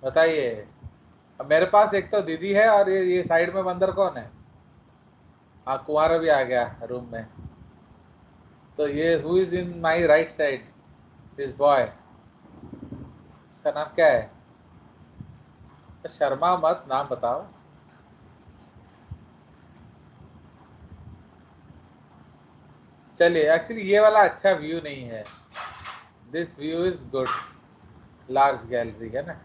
बताइए। अब मेरे पास एक तो दीदी है और ये साइड में बंदर कौन है? हाँ, कुंवारा भी आ गया रूम में। तो ये who is in my right side? This boy, इसका नाम क्या है? शर्मा मत, नाम बताओ। चलिए, एक्चुअली ये वाला अच्छा व्यू नहीं है। This view is good, large gallery है ना।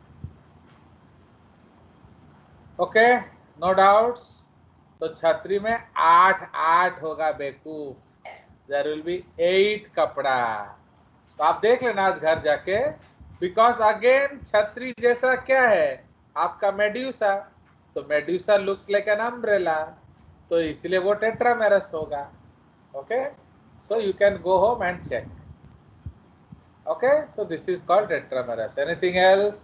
Okay, no doubts. तो छतरी में 8 होगा बेवकूफ। देयर विल बी 8 कपड़ा। तो आप देख लेना आज घर जाके। बिकॉज अगेन छतरी जैसा क्या है आपका? मेड्यूसा। तो medusa looks like an umbrella, तो इसलिए वो टेट्रामेरस होगा। Okay, so you can go home and check. Okay, so this is called tetramerous. Anything else?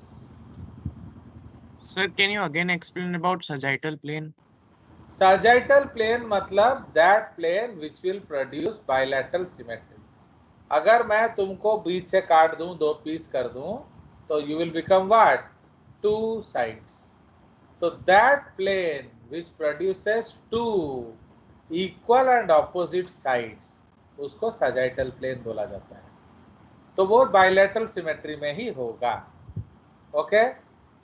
Sir, can you again explain about sagittal plane? Sagittal plane मतलब that plane which will produce bilateral symmetry. अगर मैं तुमको बीच से काट दूं, 2 piece कर दूं, तो you will become what? 2 sides. So that plane which produces 2 equal and opposite sides, उसको sagittal plane बोला जाता है। तो वो बाइलेटरल सिमेट्री में ही होगा। ओके,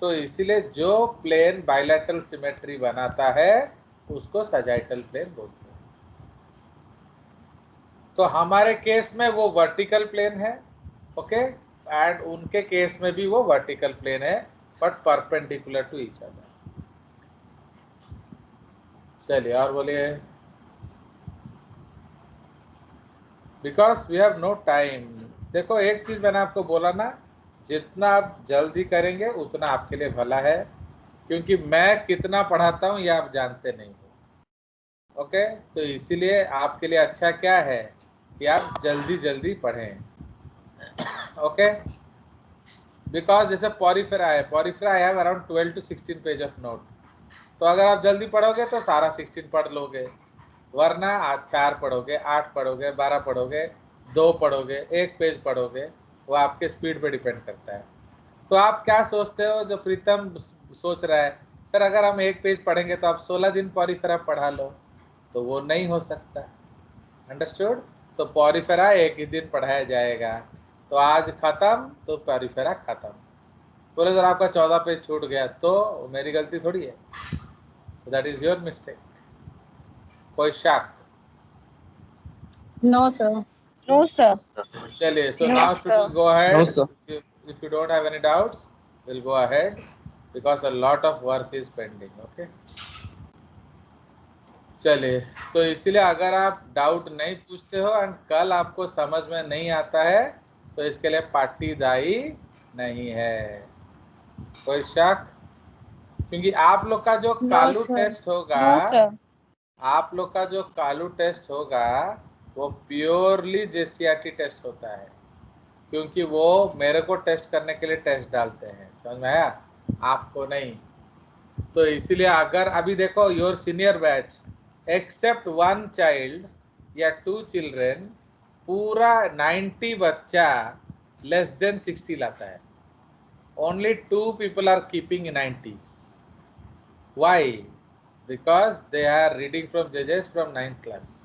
तो इसीलिए जो प्लेन बाइलेटरल सिमेट्री बनाता है उसको सजाइटल प्लेन बोलते हैं। तो हमारे केस में वो वर्टिकल प्लेन है। ओके, एंड उनके केस में भी वो वर्टिकल प्लेन है, but perpendicular to each other. चलिए और बोलिए। Because we have no time. देखो, एक चीज मैंने आपको बोला ना, जितना आप जल्दी करेंगे उतना आपके लिए भला है, क्योंकि मैं कितना पढ़ाता हूं ये आप जानते नहीं हो। ओके, तो इसीलिए आपके लिए अच्छा क्या है कि आप जल्दी जल्दी पढ़ें। ओके, बिकॉज जैसे पॉरीफेरा है, Porifera I have around 12 to 16 page of note. तो अगर आप जल्दी पढ़ोगे तो सारा 16 पढ़ लोगे, वरना आज 4 पढ़ोगे, 8 पढ़ोगे, 12 पढ़ोगे, 2 पढ़ोगे, 1 पेज पढ़ोगे, वो आपके स्पीड पे डिपेंड करता है। तो आप क्या सोचते हो, जो प्रीतम सोच रहा है, सर अगर हम 1 पेज पढ़ेंगे तो आप 16 दिन पॉरीफेरा पढ़ा लो, तो वो नहीं हो सकता। अंडरस्टूड? तो पॉरीफेरा एक ही दिन पढ़ाया जाएगा। तो आज खत्म तो पॉरीफेरा खत्म। बोले सर आपका 14 पेज छूट गया, तो मेरी गलती थोड़ी है। सो दैट इज योर मिस्टेक। कोई शक? No, sir. No, sir. चलिए, so No, now should we sir. go ahead? No, sir. If you don't have any doubts, we'll go ahead because a lot of work is pending. Okay? चलिए, तो इसीलिए अगर आप doubt नहीं पूछते हो and कल आपको समझ में नहीं आता है, तो इसके लिए पार्टी दायी नहीं है। कोई शक? क्योंकि आप लोग का जो No, कालू sir. टेस्ट होगा, No, sir. आप लोग का जो कालू टेस्ट होगा वो प्योरली जेसीआरटी टेस्ट होता है, क्योंकि वो मेरे को टेस्ट करने के लिए टेस्ट डालते हैं। समझ में आया? आपको नहीं। तो इसीलिए अगर अभी देखो, your senior batch except 1 child या 2 चिल्ड्रेन, पूरा 90 बच्चा लेस देन 60 लाता है। Only 2 people are keeping 90s. Why? Because they are reading from judges from 9th class.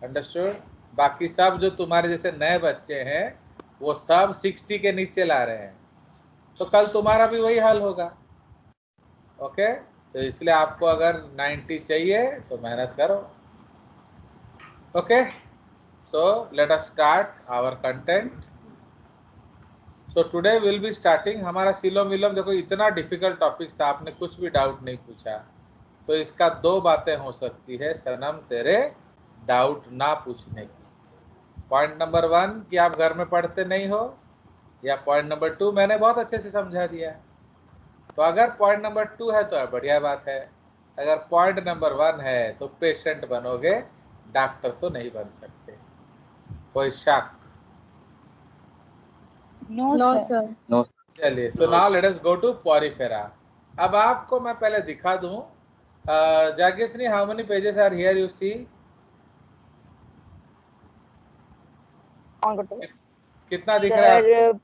Understood? बाकी सब जो तुम्हारे जैसे नए बच्चे हैं वो सब 60 के नीचे ला रहे हैं, तो कल तुम्हारा भी वही हाल होगा। ओके, तो इसलिए आपको अगर 90 चाहिए तो मेहनत करो। Okay, so let us start our content. So today will be starting हमारा सीलोम विलोम। देखो, इतना डिफिकल्ट टॉपिक्स था, आपने कुछ भी डाउट नहीं पूछा, तो इसका 2 बातें हो सकती है सनम तेरे डाउट ना पूछने की। पॉइंट नंबर 1 कि आप घर में पढ़ते नहीं हो, या पॉइंट नंबर 2 मैंने बहुत अच्छे से समझा दिया। तो अगर पॉइंट नंबर 2 है तो बढ़िया बात है, अगर पॉइंट नंबर 1 है तो पेशेंट बनोगे, डॉक्टर तो नहीं बन सकते। कोई शक? No, No, sir. sir. No. चलिए, so now let us go to Porifera. अब आपको मैं पहले दिखा दूं, Jageshri, how many pages are here you see? On go to. कितना दिख रहा है आपको?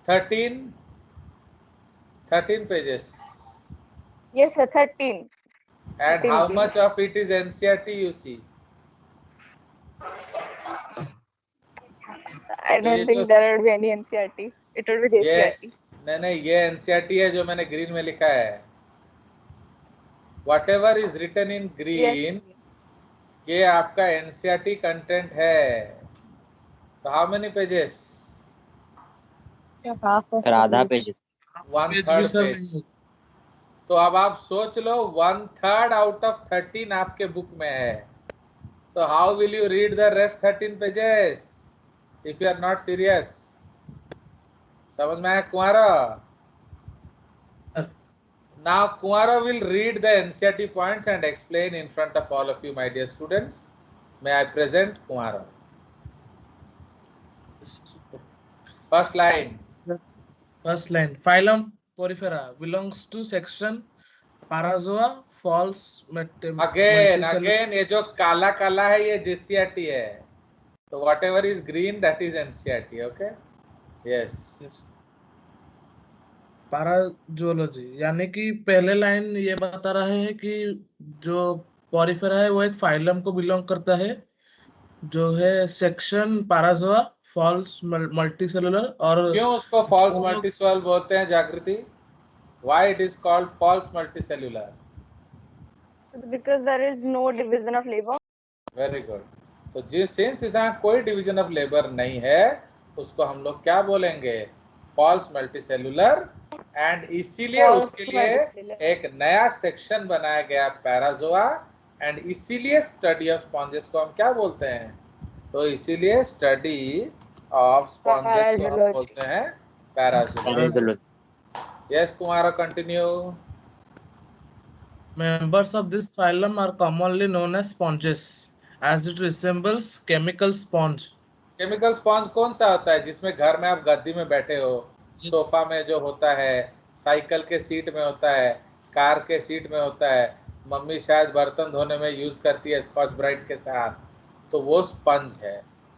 Sir, 13? 13 pages. Yes, sir. 13. And 13 how pages. much of it is NCERT you see? I तो ये don't जो think there will be any NCERT. It will be ये JCERT. नहीं ये NCERT है जो मैंने ग्रीन में लिखा है. Whatever is written in green, ये आपका NCERT कंटेंट है. तो how many pages? Half of sir आधा पेज 1/3 पेज. तो अब आप सोच लो 1/3 आउट ऑफ 13 आपके बुक में है. तो how will you read the rest 13 pages if you are not serious? समझ में आया कुंवारा? Now Kumara will read the NCERT points and explain in front of all of you, my dear students. May I present Kumara? First line. First line. Phylum Porifera belongs to section Parazoa, false Again, ये जो काला काला है ये JCERT है. So whatever is green, that is NCERT. Okay? Yes. पैराजोलॉजी यानी कि पहले लाइन ये बता रहे हैं कि जो पॉरीफेरा है वो एक फाइलम को बिलोंग करता है जो है सेक्शन पैराजोआ, फॉल्स मल्टीसेलुलर. और क्यों उसको फॉल्स मल्टीसेलुलर बोलते हैं जागृति? Why it is called false multicellular? Because there is no division of labor. Very good. तो सिंस इसमें कोई डिवीजन ऑफ लेबर नहीं है उसको हम लोग क्या बोलेंगे? False multicellular. एंड इसीलिए उसके लिए एक नया सेक्शन बनाया गया पैराजोआ. एंड इसीलिए स्टडी ऑफ स्पॉन्जेस को हम क्या बोलते हैं? तो इसीलिए स्टडी ऑफ स्पॉन्जेस को हम बोलते हैं parazoology. Yes Kumar, continue. Members of this phylum are commonly known as sponges as it resembles chemical sponge. Chemical sponge कौन सा होता है जिसमें घर में आप गद्दी में बैठे हो, सोफा में जो होता है, साइकिल के सीट में होता है, कार के सीट में होता है, मम्मी शायद बर्तन धोने में यूज करती है स्कॉच ब्राइट के साथ, तो वो स्पंज है.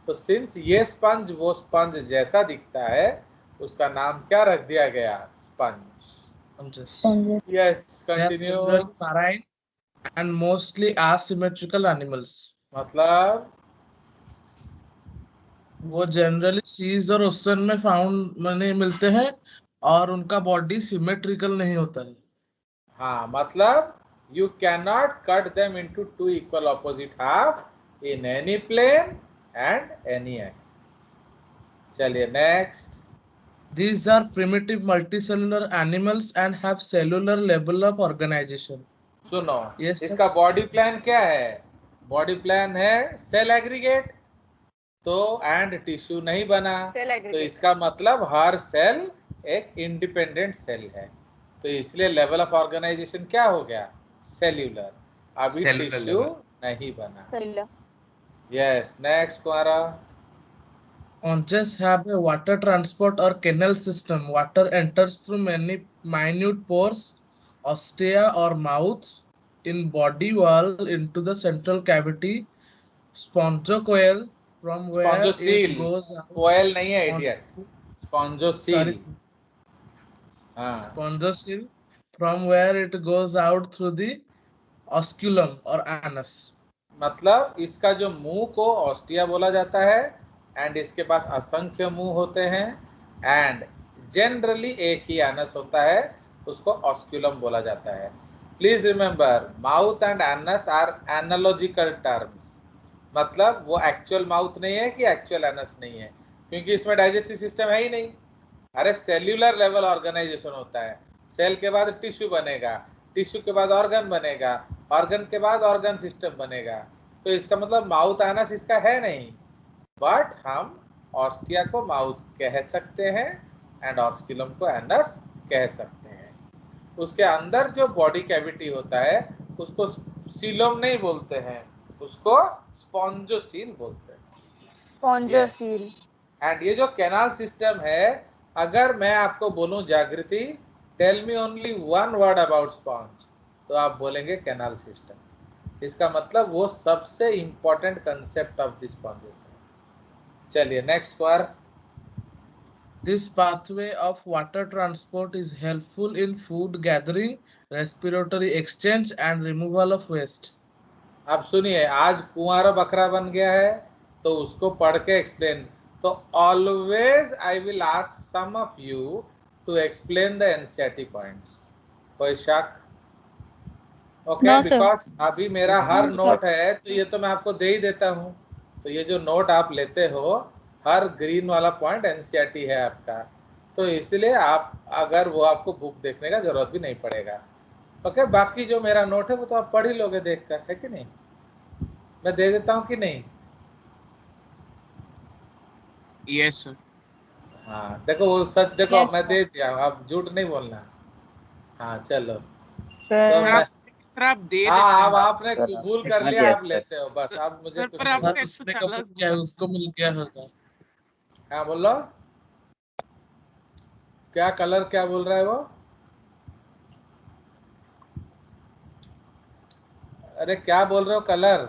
तो सिंस ये स्पंज वो स्पंज जैसा दिखता है उसका नाम क्या रख दिया गया? Sponge. Yes, continue. Marine and mostly asymmetrical animals. मतलब वो जनरली सीज और ओशन में फाउंड नहीं मिलते हैं और उनका बॉडी सिमेट्रिकल नहीं होता है. हाँ, मतलब you cannot cut them into two equal opposite half in any plane and any axis. चलिए next. These are primitive multicellular animals and have cellular level of organization. सुनो, Yes, sir. इसका body plan क्या है? Body plan है cell aggregate. तो and tissue नहीं बना, तो इसका मतलब हर सेल एक इंडिपेंडेंट सेल है. तो इसलिए लेवल ऑफ ऑर्गेनाइजेशन क्या हो गया? सेल्यूलर. अभी टिश्यू नहीं बना. Yes, next Kumara. Sponges have a water transport or canal system. Water enters through many minute pores, ostia or mouth in body wall into the central cavity. Spongocoel from where spongocoel. it goes out. कोयल नहीं है idiot. Spongocoel. हाँ. Spongocoel from where it goes out through the osculum or anus. मतलब इसका जो मुंह को ostia बोला जाता है एंड इसके पास असंख्य मुंह होते हैं एंड जनरली एक ही एनस होता है, उसको ऑस्क्यूलम बोला जाता है. Please remember, mouth and anus are analogical terms. मतलब वो एक्चुअल माउथ नहीं है कि एक्चुअल एनस नहीं है, क्योंकि इसमें डाइजेस्टिव सिस्टम है ही नहीं. अरे सेल्यूलर लेवल ऑर्गेनाइजेशन होता है. सेल के बाद टिश्यू बनेगा, टिश्यू के बाद ऑर्गन बनेगा, ऑर्गन के बाद ऑर्गन सिस्टम बनेगा. तो इसका मतलब माउथ एनस इसका है नहीं, बट हम ऑस्टिया को माउथ कह सकते हैं एंड ऑस्क्यूलम को एनस कह सकते हैं. उसके अंदर जो बॉडी कैविटी होता है उसको सीलोम नहीं बोलते हैं, उसको स्पॉन्जोसील बोलते हैं. Spongocoel. एंड ये जो कैनाल सिस्टम है, अगर मैं आपको बोलूं Jagriti tell me only one word about sponge, तो आप बोलेंगे कैनाल सिस्टम. इसका मतलब वो सबसे important concept of this sponges है. चलिए नेक्स्ट बार. This pathway of water transport is helpful in food gathering, respiratory exchange, and removal of waste. अब सुनिए, आज कुंवारा बकरा बन गया है तो उसको पढ़ के एक्सप्लेन. तो always I will ask some of you to explain the NCERT points. कोई शक? Okay, No, sir. बिकॉज अभी मेरा हर No, sir. नोट है तो ये तो मैं आपको दे ही देता हूँ. तो ये जो नोट आप लेते हो, हर ग्रीन वाला पॉइंट एनसीईआरटी है आपका, तो इसलिए आप अगर वो आपको बुक देखने का जरूरत भी नहीं पड़ेगा. ओके, बाकी जो मेरा नोट है वो तो आप पढ़ ही लोगे देख कर, है कि नहीं? मैं दे देता हूँ कि नहीं? Yes, sir. हाँ, देखो वो सच, देखो Yes, मैं sir. दे दिया हूँ, अब झूठ नहीं बोलना. हाँ चलो. Sir. तो सर मैं, आप दे देते हाँ अब हैं आपने भूल कर लिया, आप लेते हो बस. अब मुझे सर, कुछ पर नहीं आपने बोलना. उसने कुछ कब अलग किया है, बोला. उसको मिल गया होगा. हाँ बोलो, क्या कलर, क्या बोल रहा है वो? अरे क्या बोल रहे हो कलर?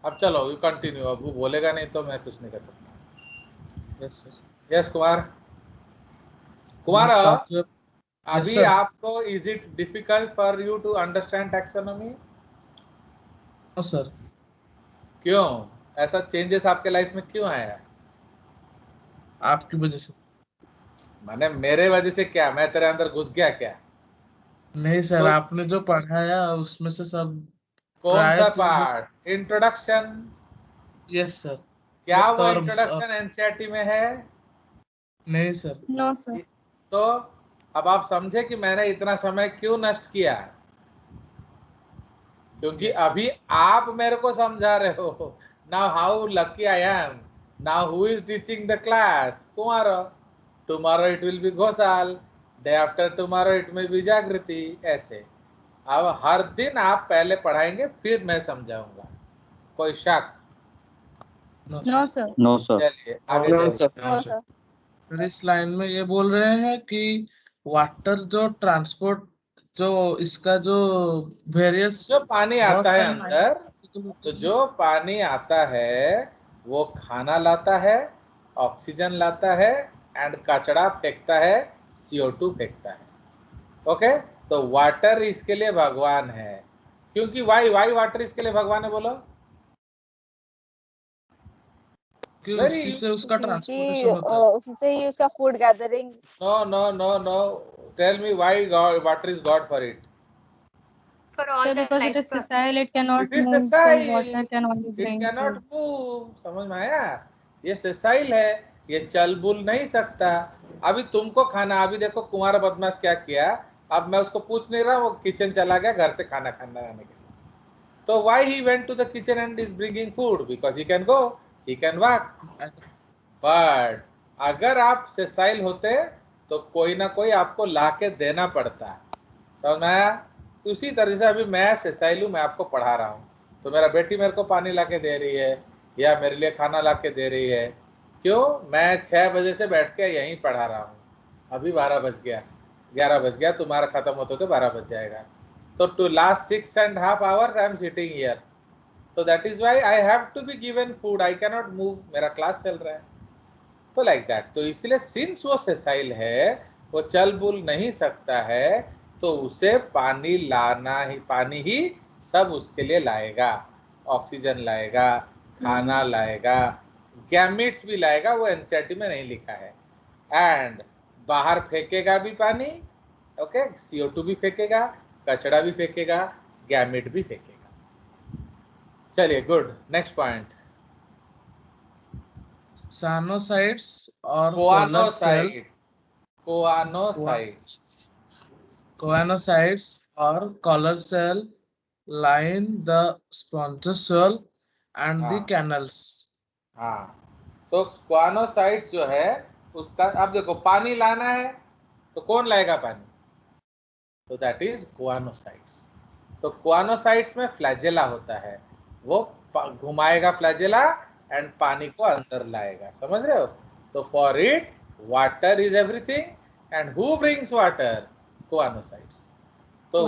अब चलो यू कंटिन्यू, अब वो बोलेगा नहीं तो मैं कुछ नहीं कर सकता. Yes, sir. Yes Kumar. Kumar, This pathway. Yes, अभी sir. आपको is it difficult for you to understand taxonomy? No, sir. क्यों ऐसा चेंजेस आपके लाइफ में क्यों आया? आपकी वजह से. माने मेरे वजह से क्या, मैं तेरे अंदर घुस गया क्या? नहीं सर, तो आपने जो पढ़ाया उसमें से सब कौन प्राय सा चीजें. पार्ट? इंट्रोडक्शन. Yes sir. क्या वो टर्म्स और. इंट्रोडक्शन एनसीईआरटी में है? नहीं सर. No, sir. तो अब आप समझे कि मैंने इतना समय क्यों नष्ट किया? क्योंकि Yes, sir. अभी आप मेरे को समझा रहे हो. Now how lucky I am. Now who is teaching the class? Tomorrow. Tomorrow it will be Ghoshal. Day after tomorrow it में बी जागृति. ऐसे अब हर दिन आप पहले पढ़ाएंगे फिर मैं समझाऊंगा. कोई शक? No, No, sir. sir. No, sir. चलिए आगे No, चलिए. sir. No, sir. फिर इस लाइन में ये बोल रहे हैं कि वाटर जो ट्रांसपोर्ट, जो इसका जो वेरियस जो पानी बहुत आता है सारे अंदर, तो जो पानी आता है वो खाना लाता है, ऑक्सीजन लाता है, एंड कचड़ा फेंकता है, CO2 फेंकता है. ओके, तो वाटर इसके लिए भगवान है. क्योंकि वाई वाटर इसके लिए भगवान है, बोलो. कि वेरी. उसी से उसका क्योंकि ट्रांसपोर्टेशन होता है. उसी से ही उसका food gathering. No no no no, tell me why god, water is god for it. For all Sir, the because it life is sessile, it cannot it is move, so sessile. water can only it bring cannot food. Move. समझ में आया? ये sessile है, ये चल bull नहीं सकता. अभी तुमको खाना, अभी देखो कुमार बदमाश क्या किया. अब मैं उसको पूछ नहीं रहा, वो किचन चला गया घर से खाना खाने के लिए. तो why he went to the kitchen and is bringing food? Because he can go, he can walk. But अगर आप सेसाइल होते तो कोई ना कोई आपको ला के देना पड़ता. समझ में आया? उसी तरह से अभी मैं सेसाइल हूँ, मैं आपको पढ़ा रहा हूँ, तो मेरा बेटी मेरे को पानी ला के दे रही है या मेरे लिए खाना ला के दे रही है. क्यों? मैं 6 बजे से बैठ के यहीं पढ़ा रहा हूँ. अभी 12 बज गया, 11 बज गया, तुम्हारा खत्म होते तो 12 बज जाएगा. तो to last 6.5 hours I am sitting here. तो that is why I have to be given food. I cannot move, मेरा क्लास चल रहा है. तो लाइक दैट. तो इसलिए सिंस वो सेसाइल है, वो चल बुल नहीं सकता है, तो उसे पानी लाना ही, पानी ही सब उसके लिए लाएगा. ऑक्सीजन लाएगा, खाना लाएगा, गैमिट्स भी लाएगा, वो एनसीईआरटी में नहीं लिखा है. एंड बाहर फेंकेगा भी पानी. ओके, CO2 भी फेंकेगा, कचड़ा भी फेंकेगा, गैमिट भी फेंकेगा. चलिए गुड. Next point. साइनोसाइड्स और कोआनोसाइट. कोआनोसाइट. कोआनोसाइड्स और collar cell line the spongiosal and the हाँ. canals. हाँ, तो कोआनोसाइट्स जो है उसका, अब देखो पानी लाना है तो कौन लाएगा पानी? तो दैट इज कोआनोसाइट्स. तो कोआनोसाइट्स में फ्लैजेला होता है, वो घुमाएगा फ्लैजेला एंड पानी को अंदर लाएगा. समझ रहे हो? तो for it water is everything and who brings water? Choanocytes. तो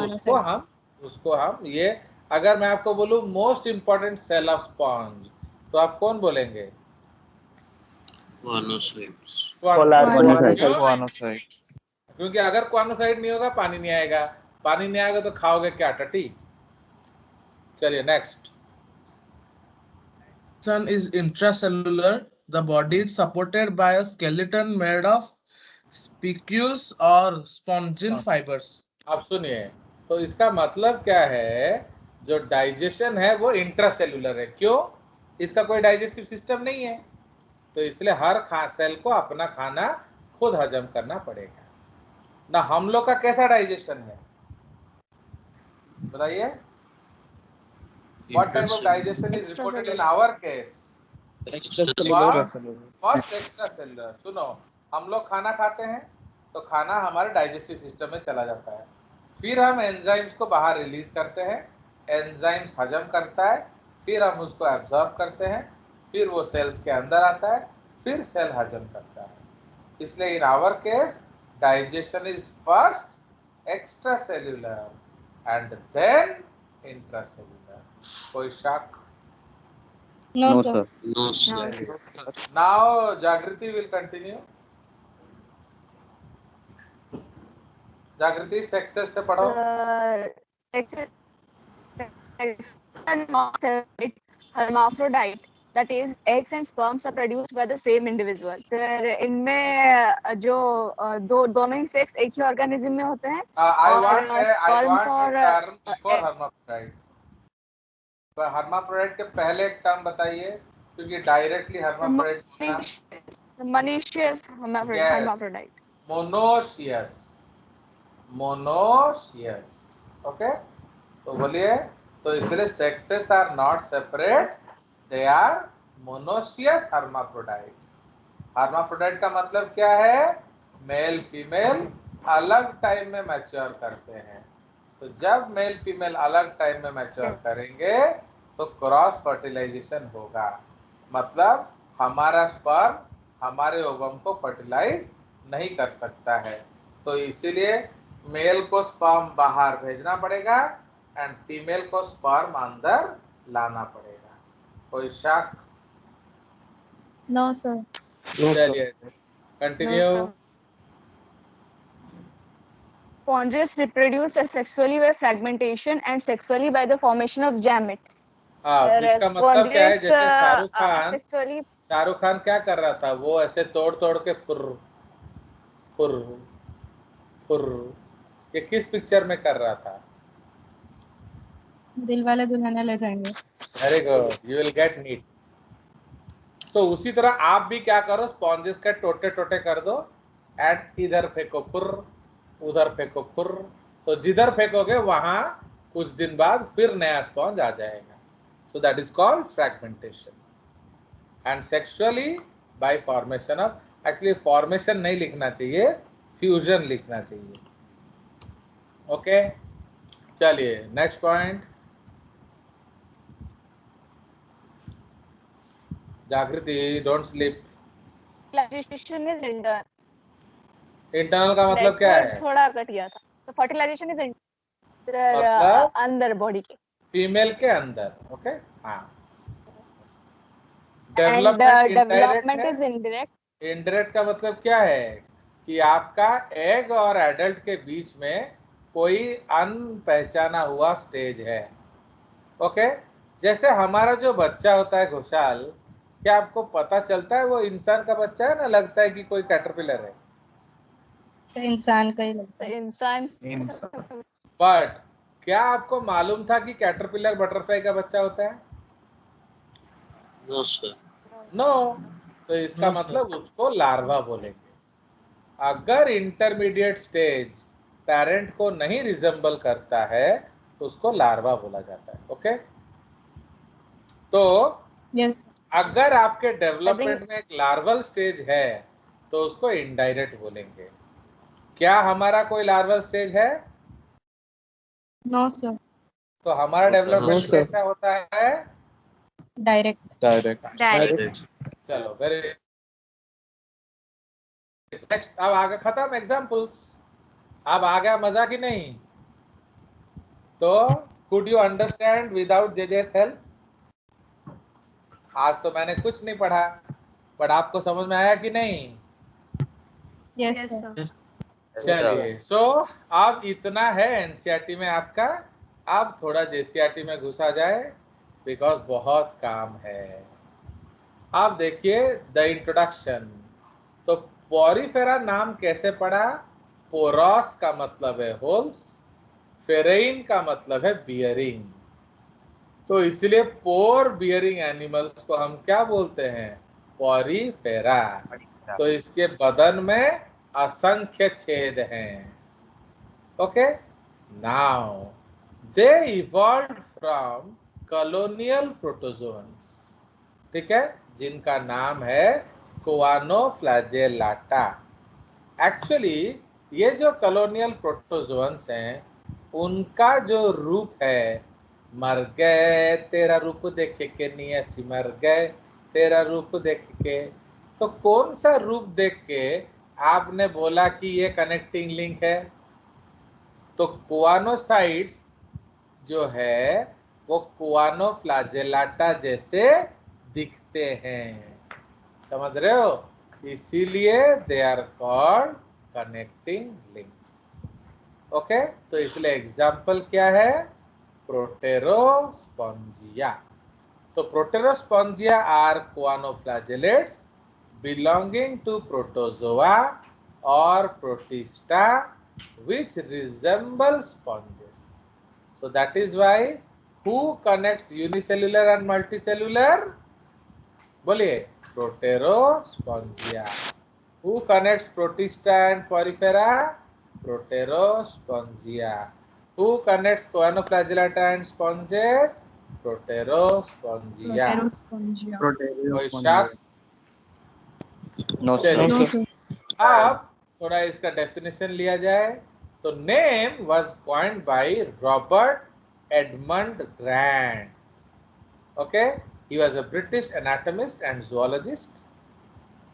उसको हम ये, अगर मैं आपको बोलूं most important cell of sponge, तो आप कौन बोलेंगे? Monocytes. क्यों? Monocytes. क्योंकि अगर क्वानोसाइट नहीं होगा पानी नहीं आएगा, पानी नहीं आएगा तो खाओगे क्या, टटी? चलिए next. Sun is intracellular. The body is supported by a skeleton made of spicules or spongin fibers. अब सुनिए, तो इसका मतलब क्या है, जो डाइजेशन है वो इंट्रासेलुलर है। क्यों? इसका कोई डाइजेस्टिव सिस्टम नहीं है, तो इसलिए हर सेल को अपना खाना खुद हजम करना पड़ेगा ना। हम लोग का कैसा डाइजेशन है बताइए? What type of digestion is reported in our case? First extracellular. सुनो, हम लोग खाना खाते हैं तो खाना हमारे डाइजेस्टिव सिस्टम में चला जाता है, फिर हम एंजाइम्स को बाहर रिलीज करते हैं, एंजाइम्स हजम करता है, फिर हम उसको एब्जॉर्ब करते हैं, फिर वो सेल्स के अंदर आता है, फिर सेल हजम करता है। इसलिए in our case digestion is first extracellular and then intracellular. कोई शक? No, No, sir. sir. No, sir. Now Jagriti will continue. Jagriti sexes से पढ़ो। Hermaphrodite, that is, eggs and sperms are produced by the same individual. Sir, इनमें जो दोनों ही sex एक ही organism में होते हैं। I और want sperms a और term before hermaphrodite. तो hermaphrodite के पहले एक टर्म बताइए, क्योंकि डायरेक्टली hermaphrodite बोलना। monoecious hermaphrodite. मोनोशियस। ओके, तो बोलिए, तो इसलिए sexes are not separate, they are monoecious hermaphrodites। hermaphrodite का मतलब क्या है? मेल फीमेल अलग टाइम में मैच्योर करते हैं। तो जब मेल फीमेल अलग टाइम में मैच्योर करेंगे तो क्रॉस फर्टिलाइजेशन होगा, मतलब हमारा स्पर्म हमारे ओवम को फर्टिलाइज नहीं कर सकता है। तो इसीलिए मेल को स्पर्म बाहर भेजना पड़ेगा एंड फीमेल को स्पर्म अंदर लाना पड़ेगा। कोई शक? No, sir. चलिए continue. Sponges reproduce sexually by fragmentation and sexually by the formation of gametes. हाँ, इसका मतलब क्या है? जैसे sexually शाहरुख खान क्या कर रहा था, वो ऐसे तोड़ तोड़ के फुर फुर फुर, ये किस पिक्चर में कर रहा था? Dilwale Dulhania Le Jayenge. Very good, you will get NEET. तो उसी तरह आप भी क्या करो, स्पॉन्जेस के टोटे टोटे कर दो एंड इधर फेंको फुर, उधर फेंको फुर, तो जिधर फेंकोगे वहां कुछ दिन बाद फिर नया स्पॉन्ज आ जाएगा। So that is called fragmentation. And sexually bye formation of, actually formation नहीं लिखना चाहिए, फ्यूजन लिखना चाहिए। ओके, चलिए नेक्स्ट पॉइंट। जागृति, don't sleep. Fertilization is internal. Internal का मतलब क्या है? थोड़ा कट गया था। तो फर्टिलाइजेशन इज मतलब अंदर बॉडी के, फीमेल के अंदर। ओके, हाँ। Development is indirect. इनडायरेक्ट का मतलब क्या है? कि आपका एग और एडल्ट के बीच में कोई अनपहचाना हुआ स्टेज है। ओके, जैसे हमारा जो बच्चा होता है घोषाल, क्या आपको पता चलता है वो इंसान का बच्चा है ना लगता है कि कोई कैटरपिलर है? तो इंसान का ही लगता है। इंसान। बट क्या आपको मालूम था कि कैटरपिलर बटरफ्लाई का बच्चा होता है? No, sir. नो। तो इसका No, sir. मतलब उसको लार्वा बोलेंगे। अगर इंटरमीडिएट स्टेज पेरेंट को नहीं रिजेंबल करता है तो उसको लार्वा बोला जाता है। ओके, तो यस। अगर आपके डेवलपमेंट में एक लार्वल स्टेज है तो उसको इनडायरेक्ट बोलेंगे। क्या हमारा कोई लार्वल स्टेज है? No sir. तो हमारा डेवलपमेंट sir. कैसा होता है? Direct. चलो वेरी नेक्स्ट। अब आगे खत्म एग्जांपल्स। अब आ गया मजा कि नहीं? तो could you understand without JJ's help? आज तो मैंने कुछ नहीं पढ़ा, बट आपको समझ में आया कि नहीं? Yes, sir. Yes. चलिए, सो अब इतना है एनसीईआरटी में आपका। अब थोड़ा जेसीईआरटी में घुसा जाए, बिकॉज बहुत काम है। अब देखिए द इंट्रोडक्शन। तो पोरिफेरा नाम कैसे पड़ा? पोरस का मतलब है होल्स, फेरेइन का मतलब है बियरिंग। तो इसलिए पोर बियरिंग एनिमल्स को हम क्या बोलते हैं? पोरिफेरा। तो इसके बदन में असंख्य छेद हैं। Okay, now they evolve from colonial protozoans, ठीक है, जिनका नाम है कोआनोफ्लैजेलाटा। एक्चुअली ये जो कॉलोनियल प्रोटोजोन्स हैं, उनका जो रूप है, मर गए तेरा रूप देख के नियसी मर गए तेरा रूप देख के, तो कौन सा रूप देख के आपने बोला कि ये कनेक्टिंग लिंक है? तो कोआनोसाइट्स जो है वो कोआनोफ्लैजेलाटा जैसे दिखते हैं, समझ रहे हो? इसीलिए they are called connecting links. Okay, तो इसलिए एग्जाम्पल क्या है? प्रोटेरोस्पोंजिया। तो proterospongia are choanoflagellates belonging to protozoa or protista which resemble sponges. So that is why who connects unicellular and multicellular? बोलिए, प्रोटेरोस्पोंजिया। Who connects protista and porifera? Proterospongea. Who connects coanoflagellata and sponges? Proterospongea. कोई शक? No, sir. चलिए, No, sir. अब थोड़ा इसका definition लिया जाए। तो name was coined by Robert Edmund Grant. Okay, he was a British anatomist and zoologist.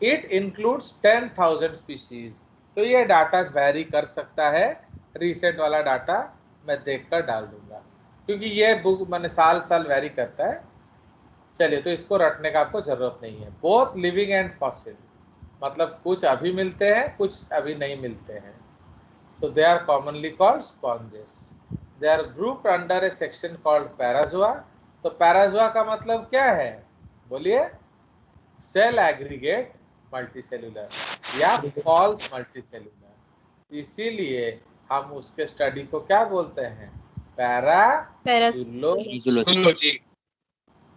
It includes 10,000 species. तो ये डाटा वेरी कर सकता है, रिसेंट वाला डाटा मैं देखकर डाल दूंगा, क्योंकि ये बुक मैंने साल साल वेरी करता है। चलिए, तो इसको रटने का आपको जरूरत नहीं है। बोथ लिविंग एंड फॉसिल, मतलब कुछ अभी मिलते हैं, कुछ अभी नहीं मिलते हैं। So they are commonly called sponges. They are grouped under a section called Parazoa. तो पैराजोआ का मतलब क्या है? बोलिए, सेल एग्रीगेट मल्टीसेलुलर या फॉल्स मल्टीसेलुलर। इसीलिए हम उसके स्टडी को क्या बोलते हैं? पैराजूलोजी।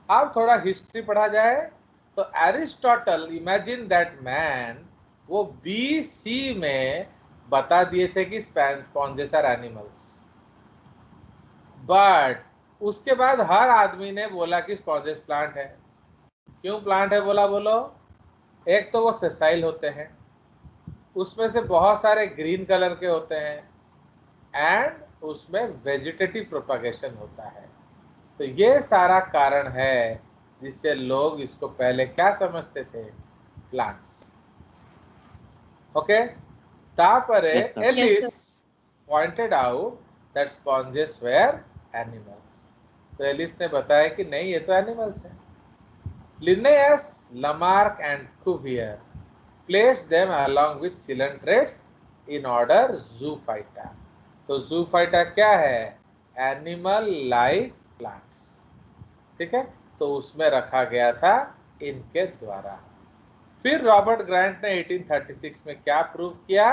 अब थोड़ा हिस्ट्री पढ़ा जाए। तो एरिस्टोटल, इमेजिन दैट मैन, वो BC में बता दिए थे कि स्पॉन्जेस आर एनिमल्स, बट उसके बाद हर आदमी ने बोला कि स्पॉन्जेस प्लांट है। क्यों प्लांट है बोला? बोलो। एक तो वो सेसाइल होते हैं, उसमें से बहुत सारे ग्रीन कलर के होते हैं, एंड उसमें वेजिटेटिव प्रोपगेशन होता है। तो ये सारा कारण है जिससे लोग इसको पहले क्या समझते थे? Plants. Okay, Tapre Yes, sir. Ellis Yes, pointed out that sponges were animals. तो एलिस ने बताया कि नहीं, ये तो एनिमल्स हैं। Linnaeus, Lamarck and Cuvier placed them along with coelentrates in order zoophyta. तो zoophyta क्या है? एनिमल लाइक प्लांट्स, ठीक है। तो उसमें रखा गया था इनके द्वारा। फिर रॉबर्ट ग्रांट ने 1836 में क्या प्रूव किया?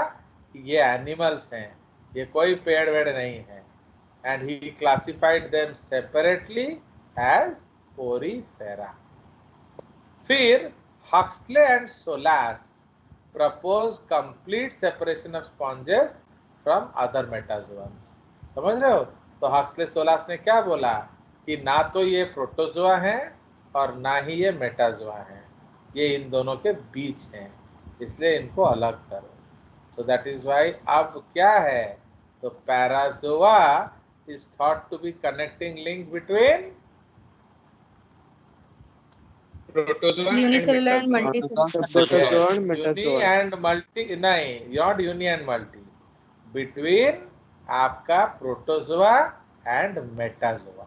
कि ये एनिमल्स हैं, ये कोई पेड़ वेड़ नहीं है, and he classified them separately as Porifera. फिर Huxley and Sollas propose complete separation of sponges from other metazoans. समझ रहे हो? तो हक्सले सोलास ने क्या बोला? कि ना तो ये प्रोटोजोआ हैं और ना ही ये मेटाजोआ हैं, ये इन दोनों के बीच हैं, इसलिए इनको अलग करो। तो दैट इज वाई अब क्या है? तो parazoa is thought to be connecting link between unicellular and multicellular. Protozoa and uni metazoa. and multi, नहीं, not uni and multi, between आपका प्रोटोजोआ एंड मेटाजोआ।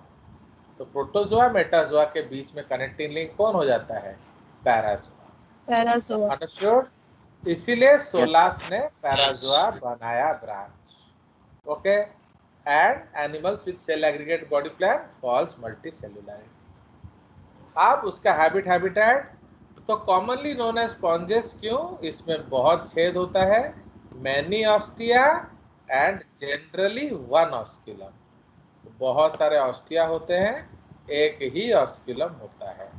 तो प्रोटोजोआ मेटाजोआ के बीच में कनेक्टिंग लिंक कौन हो जाता है? पैराजोआ। पैराजोआ। अंडरस्टूड? इसीलिए सोलास ने पैराजोआ बनाया branch. Okay, and animals with cell aggregate body plan falls multicellular. अब उसका हैबिटेट तो कॉमनली नोन एज स्पॉन्जेस। क्यों? इसमें बहुत छेद होता है, many ostia and generally one osculum. बहुत सारे ऑस्टिया होते हैं, एक ही ऑस्क्यूलम होता है।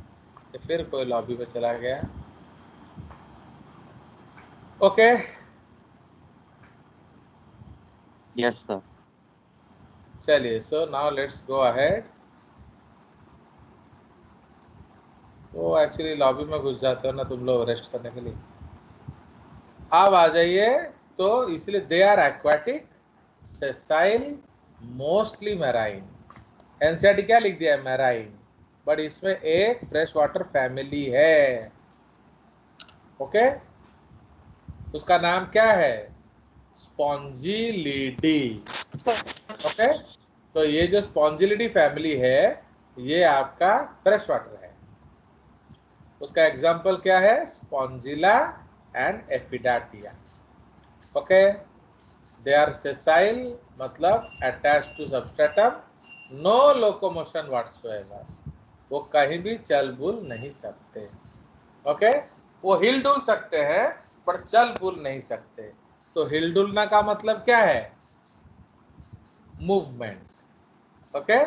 तो फिर कोई लॉबी में चला गया। Okay, Yes, sir. चलिए, so now let's go ahead. तो एक्चुअली लॉबी में घुस जाते हो ना तुम लोग रेस्ट करने के लिए। अब आ जाइए। तो इसलिए they are aquatic, sessile, mostly marine. NCERT क्या लिख दिया है? मैराइन। बट इसमें एक फ्रेश वाटर फैमिली है। ओके, उसका नाम क्या है? स्पॉन्जिलिडी। ओके, तो ये जो स्पॉन्जिलिडी फैमिली है ये आपका फ्रेश वाटर है। उसका एग्जाम्पल क्या है? Spongilla and Ephydatia. Okay, they are sessile, मतलब attached to substratum, no locomotion whatsoever. वो कहीं भी चल बुल नहीं सकते। ओके, वो हिल डुल सकते हैं पर चल बुल नहीं सकते। तो हिल डुलना का मतलब क्या है? मूवमेंट। ओके,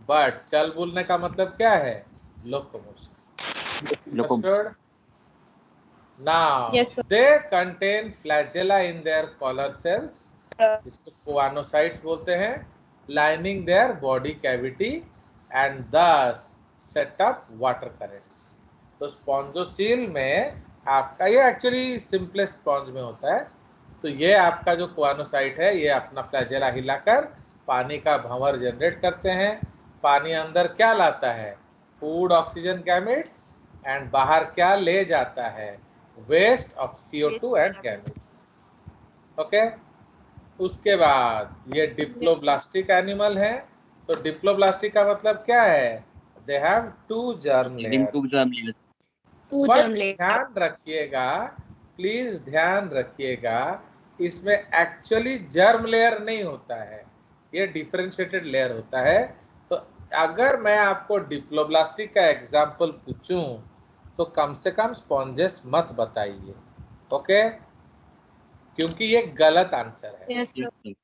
बट चल बुलने का मतलब क्या है? Locomotion. Understood? Now, Yes, sir. they contain flagella in their collar cells, जिसको कोआनोसाइट्स बोलते हैं, lining their body cavity and thus set up water currents. तो स्पॉन्जोसील में आपका ये एक्चुअली सिंपलेस्ट स्पॉन्ज में होता है। तो ये आपका जो कोआनोसाइट है ये अपना फ्लैजेला हिलाकर पानी का भंवर जनरेट करते हैं। पानी अंदर क्या लाता है? फूड, ऑक्सीजन, गैमेट्स, एंड बाहर क्या ले जाता है? Waste of CO2 and gametes. Okay, उसके बाद ये डिप्लोब्लास्टिक एनिमल है। तो डिप्लोब्लास्टिक का मतलब क्या है? They have 2 germ Leading to layers। germ layers. But ध्यान रखिएगा, प्लीज ध्यान रखिएगा, इसमें एक्चुअली जर्म लेयर नहीं होता है, ये डिफरेंशिएटेड लेयर होता है। तो अगर मैं आपको डिप्लोब्लास्टिक का एग्जांपल पूछूं तो कम से कम स्पॉन्जेस मत बताइए। ओके, क्योंकि ये गलत आंसर है। Yes, sir. Yes, sir.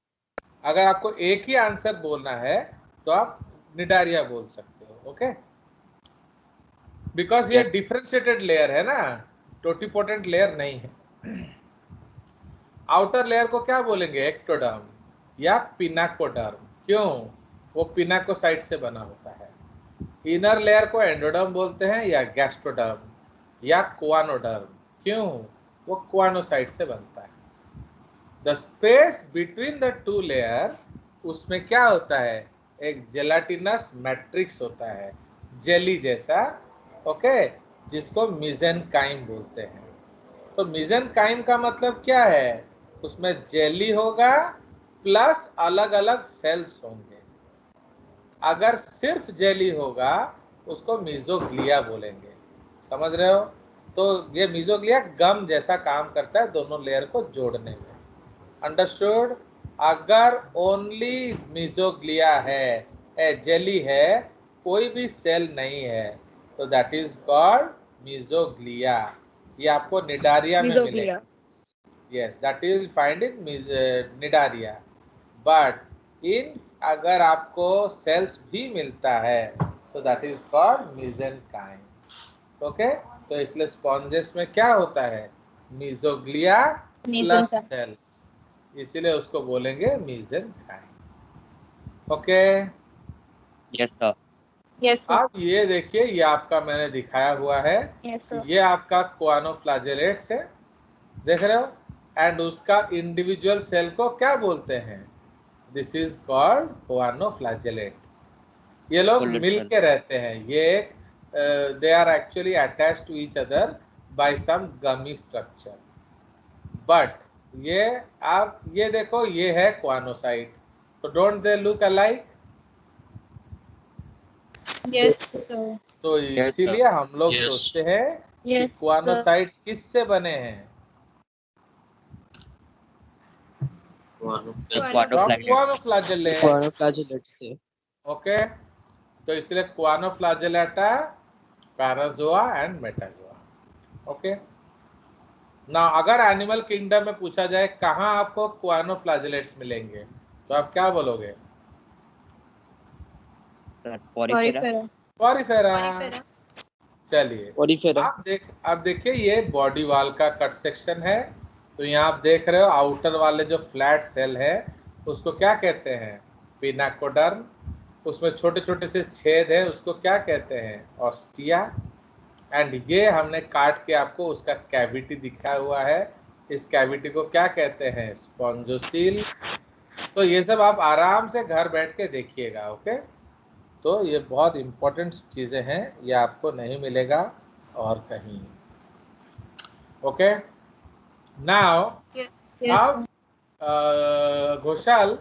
अगर आपको एक ही आंसर बोलना है तो आप निडारिया बोल सकते हो। ओके, बिकॉज ये Yes. डिफरेंशिएटेड लेयर है ना, टोटीपोटेंट लेयर नहीं है। आउटर लेयर को क्या बोलेंगे? एक्टोडर्म या पिनाकोडर्म। क्यों? वो पिनाकोसाइट से बना होता है। इनर लेयर को एंडोडर्म बोलते हैं या गैस्ट्रोडर्म या कोआनोडर्म। क्यों? वो कोआनोसाइट से बनता है। The space between the 2 layer, उसमें क्या होता है? एक जेलाटिनस मैट्रिक्स होता है, जेली जैसा। ओके, जिसको मिजेनकाइम बोलते हैं। तो मिजेनकाइम का मतलब क्या है? उसमें जेली होगा प्लस अलग अलग सेल्स होंगे। अगर सिर्फ जेली होगा उसको मीजोग्लिया बोलेंगे। समझ रहे हो? तो ये मीजोग्लिया गम जैसा काम करता है दोनों लेयर को जोड़ने में। अंडरस्टूड? अगर ओनली मीजोग्लिया है, जेली है, कोई भी सेल नहीं है, तो दैट इज कॉल्ड मीजोग्लिया। ये आपको निडारिया में मिलेगा। Yes, that is find in Cnidaria. But in अगर आपको सेल्स भी मिलता है तो दैट इज कॉल्ड मिजेनकाइम। ओके, तो इसलिए स्पॉन्जेस में क्या होता है? मीजोग्लिया प्लस सेल्स, इसीलिए उसको बोलेंगे mesenchyme. Okay, Yes, sir. Yes, sir. अब ये देखिए, ये आपका मैंने दिखाया हुआ है। Yes, sir. ये आपका कोआनोफ्लैजेलेट्स है, देख रहे हो? एंड उसका इंडिविजुअल सेल को क्या बोलते हैं? This is called choanoflagellate. ये लोग Solid मिल cell. के रहते हैं। ये they are actually attached to each other by some gummy structure. But ये आप ये देखो, ये है कोआनोसाइट। तो don't they look alike? Yes, sir. तो Yes, sir. इसीलिए हम लोग Yes. सोचते हैं Yes, sir. क्वानोसाइट्स किससे बने हैं? क्वानोफ्लाजेलेट। क्वानोफ्लाजेलेट से। ओके, तो इसलिए क्वानोफ्लाजेलेटा, पैराजोआ एंड मेटाजोआ। ओके, ना अगर एनिमल किंगडम में पूछा जाए कहाँ आपको क्वानोफ्लाजेलेट्स मिलेंगे तो आप क्या बोलोगे? Sir Porifera. Porifera. पॉरीफेरा। चलिए, ओरिफेरा। आप देखिए ये बॉडी वॉल का कट सेक्शन है। तो यहाँ आप देख रहे हो आउटर वाले जो फ्लैट सेल है उसको क्या कहते हैं? पिनाकोडर्म। उसमें छोटे छोटे से छेद है उसको क्या कहते हैं? ऑस्टिया। एंड ये हमने काट के आपको उसका कैविटी दिखा हुआ है, इस कैविटी को क्या कहते हैं? स्पॉन्जोसील। तो ये सब आप आराम से घर बैठ के देखिएगा। ओके, तो ये बहुत इंपॉर्टेंट चीज़ें हैं, ये आपको नहीं मिलेगा और कहीं। ओके, नाउ Yes, अब Ghoshal,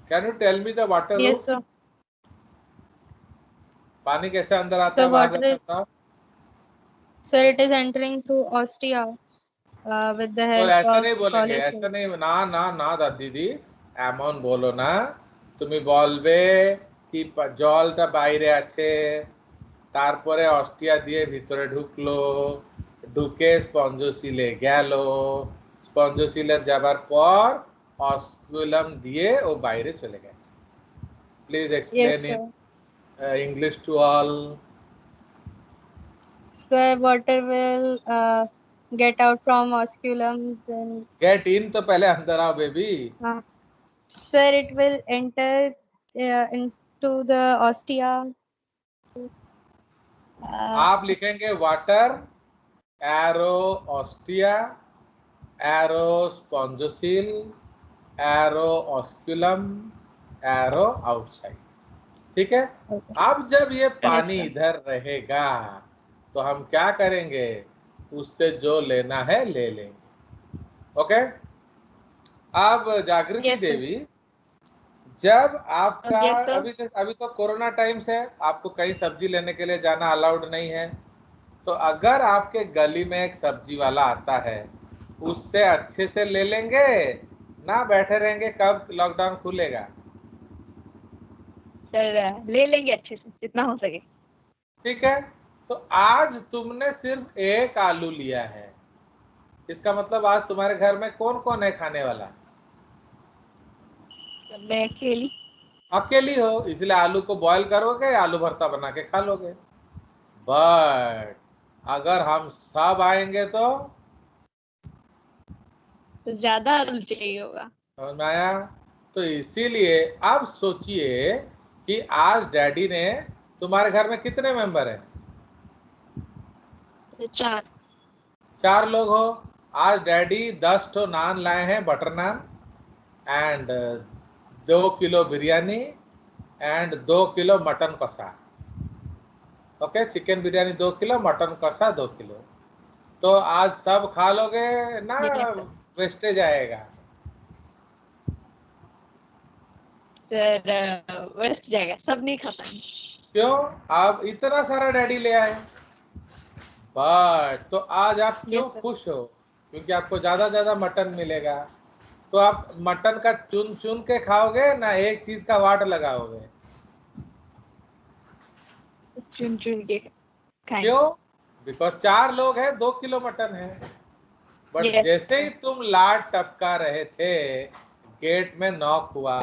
can you tell me the water sir. Yes, root? sir. पानी कैसे अंदर आता So है बाहर water जाता है? Sir, it is entering through ostia with the तो help ऐसे of नहीं बोलेंगे, Golgi ऐसे cells. नहीं, ना ना ना दीदी, एमन बोलो ना। তুমি বলবে কি জলটা বাইরে আছে, তারপরে অস্টিয়া দিয়ে ভিতরে ঢুকলো, ঢুকে স্পঞ্জোসিলে গেল, স্পঞ্জোসিলের যাবার পর অস্কুলাম দিয়ে ও বাইরে চলে গেছে। Please Yes, explain sir. In English to all. So water will get out from osculum. Then, get in तो पहले अंदर आओ baby. sir, it will enter into the ostia. आप लिखेंगे water, arrow ostia, arrow स्पॉन्जोसिल, arrow osculum, arrow outside. ठीक है, Okay. अब जब ये पानी sir. इधर रहेगा तो हम क्या करेंगे? उससे जो लेना है ले लेंगे। ओके, अब जागृति Yes, sir. देवी, जब आपका Yes, sir. अभी तो कोरोना टाइम्स है, आपको कहीं सब्जी लेने के लिए जाना अलाउड नहीं है। तो अगर आपके गली में एक सब्जी वाला आता है उससे अच्छे से ले लेंगे ना बैठे रहेंगे कब लॉकडाउन खुलेगा? सर ले लेंगे अच्छे से जितना हो सके। ठीक है, तो आज तुमने सिर्फ एक आलू लिया है, इसका मतलब आज तुम्हारे घर में कौन कौन है खाने वाला? मैं अकेली। अकेली हो, इसलिए आलू को बॉईल करोगे, आलू भरता बना के खा लोगे। बट अगर हम सब आएंगे तो ज्यादा आलू चाहिए होगा। समझ में आया? तो इसीलिए अब सोचिए कि आज डैडी ने, तुम्हारे घर में कितने मेंबर हैं? 4। 4 लोग हो। आज डैडी 10 ठो नान लाए हैं, butter naan, and 2 kilo biryani and 2 kilo mutton kosha. Okay, chicken biryani 2 kilo, mutton kosha 2 kilo. तो आज सब खा लोगे ना वेस्टेज आएगा? सर वेस्ट जाएगा, सब नहीं खा पाएंगे। क्यों? आप इतना सारा डैडी ले आए। बट तो आज आप क्यों खुश हो? क्योंकि आपको ज्यादा मटन मिलेगा। तो आप मटन का चुन चुन के खाओगे ना एक चीज का वाट लगाओगे? चुन चुन के खाएंगे। क्यों? बिकॉज 4 लोग हैं, 2 किलो मटन है। But Yes. जैसे ही तुम लाड टपका रहे थे, गेट में नॉक हुआ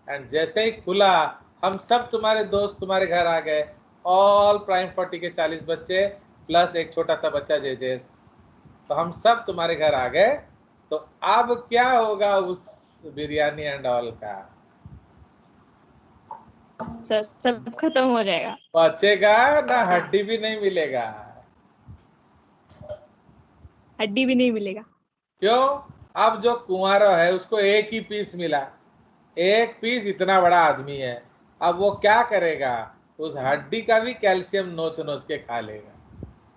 एंड जैसे ही खुला, हम सब तुम्हारे दोस्त तुम्हारे घर आ गए, ऑल प्राइम 40 के 40 बच्चे प्लस एक छोटा सा बच्चा जेजेस। तो हम सब तुम्हारे घर आ गए। तो अब क्या होगा उस बिरयानी एंड ऑल का? सर सब खत्म हो जाएगा। बचेगा ना, हड्डी भी नहीं मिलेगा। हड्डी भी नहीं मिलेगा। क्यों? अब जो कुंवारा है उसको एक ही पीस मिला, एक पीस इतना बड़ा आदमी है, अब वो क्या करेगा? उस हड्डी का भी कैल्शियम नोच नोच के खा लेगा।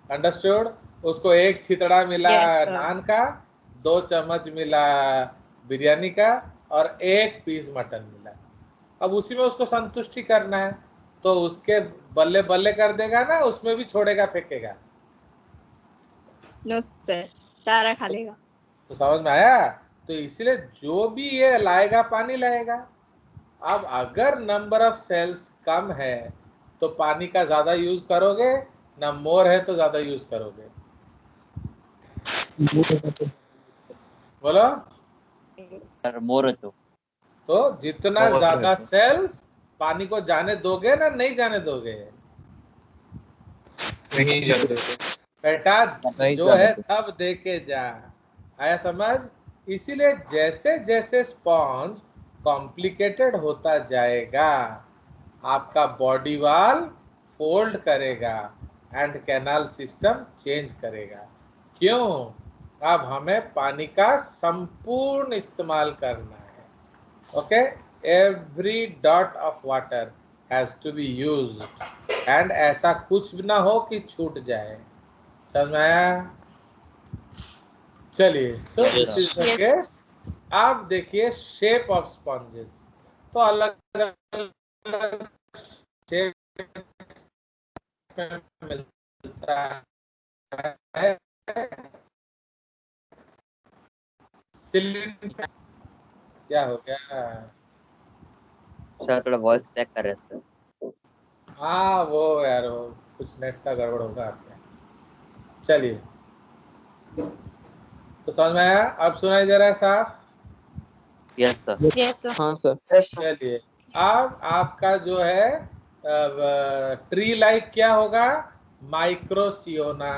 अंडरस्टूड? उसको एक छितड़ा मिला Yes, sir. नान का, 2 चम्मच मिला बिरयानी का और 1 पीस मटन मिला। अब उसी में उसको संतुष्टि करना है, तो उसके बल्ले बल्ले कर देगा ना, उसमें भी छोड़ेगा फेंकेगा? नो सर, सारा खा लेगा। तो समझ में आया? तो इसलिए जो भी ये लाएगा पानी लाएगा। अब अगर नंबर ऑफ सेल्स कम है तो पानी का ज्यादा यूज करोगे, ना मोर है तो ज्यादा यूज करोगे? बोलो। सर मोर तो जितना मोर ज्यादा है। सेल्स, पानी को जाने दोगे ना नहीं जाने दोगे? नहीं जानते। बेटा नहीं जो जाने है दो। सब दे के जा। आया समझ? इसीलिए जैसे जैसे स्पॉन्ज कॉम्प्लिकेटेड होता जाएगा, आपका बॉडी वाल फोल्ड करेगा एंड कैनाल सिस्टम चेंज करेगा। क्यों? अब हमें पानी का संपूर्ण इस्तेमाल करना है। Okay, every dot of water has to be used and ऐसा कुछ भी ना हो कि छूट जाए। समझ में आया? चलिए, सो Yes. This is the case. आप देखिए शेप ऑफ स्पॉन्जेस, तो अलग अलग शेप में मिलता है। सिलिंडर क्या हो गया? सर थोड़ा वॉइस चेक कर रहे हैं सर। हाँ वो यार वो कुछ नेट का गड़बड़ होगा आपके। चलिए, तो समझ में आया? अब सुनाई दे रहा है साफ? Yes sir. Yes, sir. हाँ सर। चलिए, अब आपका जो है ट्री लाइक क्या होगा? माइक्रोसियोना।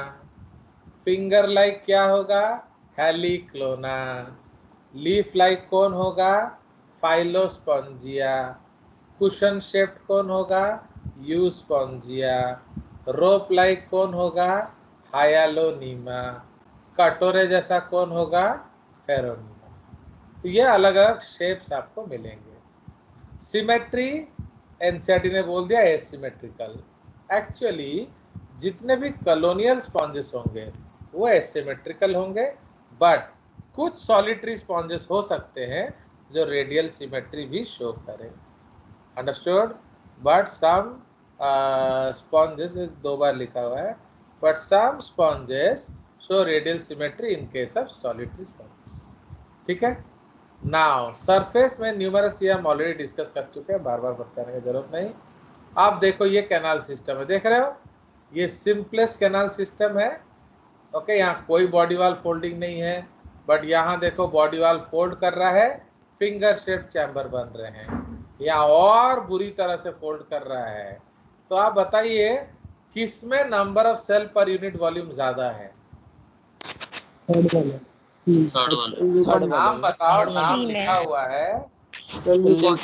फिंगर लाइक क्या होगा? हेलिक्लोना। लीफ लाइक कौन होगा? फाइलोस्पॉन्जिया। कुशन शेप्ड कौन होगा? यूस्पॉन्जिया। रोप लाइक कौन होगा? हायालोनीमा। कटोरे जैसा कौन होगा? फेरोनीमा। तो ये अलग अलग शेप्स आपको मिलेंगे। सिमेट्री एनसीईआरटी ने बोल दिया एसिमेट्रिकल। एक्चुअली जितने भी कॉलोनियल स्पॉन्जेस होंगे वो एसिमेट्रिकल होंगे, बट कुछ सॉलिटरी स्पॉन्जेस हो सकते हैं जो रेडियल सिमेट्री भी शो करें। अंडरस्टूड? बट सम स्पॉन्जेस, दो बार लिखा हुआ है, but some sponges show radial symmetry in case of solitary sponges. ठीक है? नाउ सरफेस में न्यूमरस ये हम ऑलरेडी डिस्कस कर चुके हैं, बार बार बताने की जरूरत नहीं। आप देखो ये कैनाल सिस्टम है, देख रहे हो? ये सिंपलेस्ट कैनाल सिस्टम है। ओके, यहाँ कोई बॉडी वाल फोल्डिंग नहीं है, बट यहाँ देखो बॉडी वाल फोल्ड कर रहा है, फिंगर शेप चैम्बर बन रहे हैं, यहाँ और बुरी तरह से फोल्ड कर रहा है। तो आप बताइए किसमें नंबर ऑफ सेल पर यूनिट वॉल्यूम ज्यादा है? नाम बताओ, नाम लिखा हुआ है ल्यूकॉन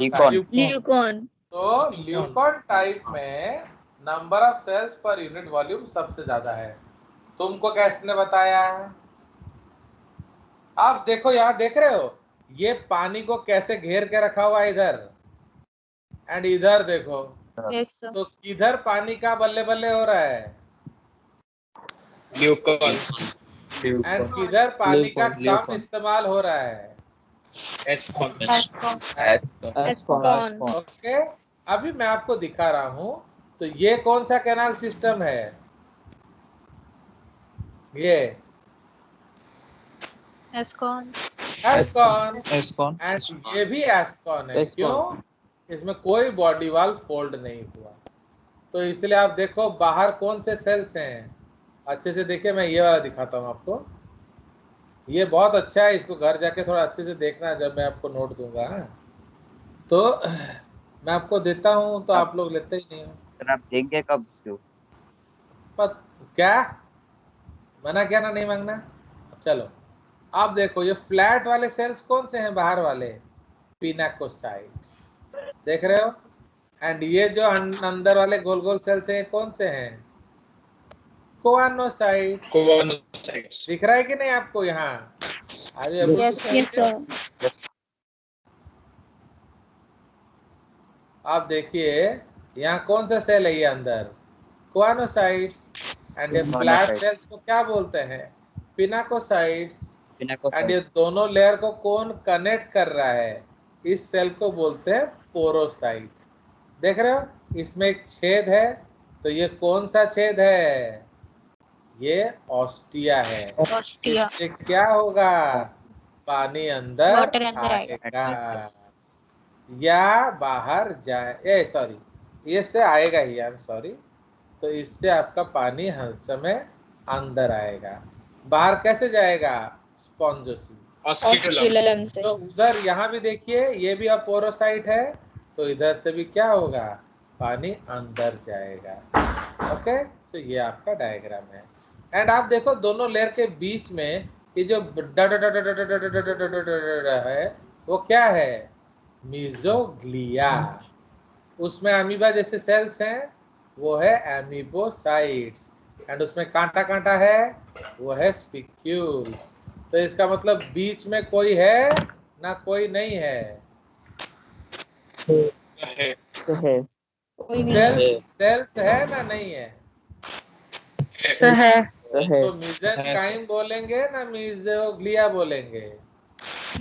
टाइप। ल्यूकॉन। तो ल्यूकॉन टाइप में नंबर ऑफ सेल्स पर यूनिट वॉल्यूम सबसे ज्यादा है। तुमको किसने बताया? आप देखो, यहाँ देख रहे हो ये पानी को कैसे घेर के रखा हुआ है इधर, एंड इधर देखो Yes, sir. तो किधर पानी का बल्ले बल्ले हो रहा है, ल्यूकॉन। एंड किधर पानी का कम इस्तेमाल हो रहा है। एस्कॉन। ओके, अभी मैं आपको दिखा रहा हूं। तो ये कौन सा कैनाल सिस्टम है? ये Escon. एस्कॉन, एंड ये भी एस्कॉन है। क्यों? इसमें कोई बॉडी वाल फोल्ड नहीं हुआ। तो इसलिए आप देखो बाहर कौन से सेल्स हैं, अच्छे से देखिए। मैं ये वाला दिखाता हूँ आपको, ये बहुत अच्छा है, इसको घर जाके थोड़ा अच्छे से देखना जब मैं आपको नोट दूंगा। तो मैं आपको देता हूँ तो आप लोग लेते ही नहीं हो। सर आप देंगे कब क्यों? क्या मना क्या ना, नहीं मांगना। चलो आप देखो ये फ्लैट वाले सेल्स कौन से हैं बाहर वाले? पिनाकोसाइट्स, देख रहे हो? एंड ये जो अंदर वाले गोल गोल सेल्स हैं कौन से हैं? कोआनोसाइट्स। दिख रहा है कि नहीं आपको यहाँ? Yes, sir. Yes sir. आप देखिए यहाँ कौन सा सेल है ये अंदर? कोआनोसाइट्स। एंड ये फ्लैट सेल्स को क्या बोलते हैं? पिनाकोसाइट्स। एंड ये दोनों लेयर को कौन कनेक्ट कर रहा है? इस सेल को बोलते हैं पोरोसाइट। देख रहे हो इसमें एक छेद है, तो ये कौन सा छेद है? ये ऑस्टिया है। ऑस्टिया इससे क्या होगा, पानी अंदर वाटर अंदर आएगा। आएगा या बाहर जाए, सॉरी ये से आएगा ही, आई एम सॉरी। तो इससे आपका पानी हर समय अंदर आएगा। बाहर कैसे जाएगा, स्पॉन्जोसिस। ऑस्टिलम से। तो उधर यहाँ भी देखिए, ये भी अब पोरोसाइट है, तो इधर से भी क्या होगा, पानी अंदर जाएगा। ओके, तो ये आपका डायग्राम है। एंड आप देखो दोनों लेयर के बीच में ये जो है वो क्या है, मीजोग्लिया। उसमें अमीबा जैसे सेल्स हैं, वो है एमीबोसाइट्स। एंड उसमें कांटा कांटा है, वो है स्पिक्यूल्स। तो इसका मतलब बीच में कोई है ना कोई नहीं है। तो है। कोई नहीं है। सेल्स है ना नहीं है। तो है। तो है। तो मीजेनकाइम बोलेंगे ना मीजोग्लिया बोलेंगे।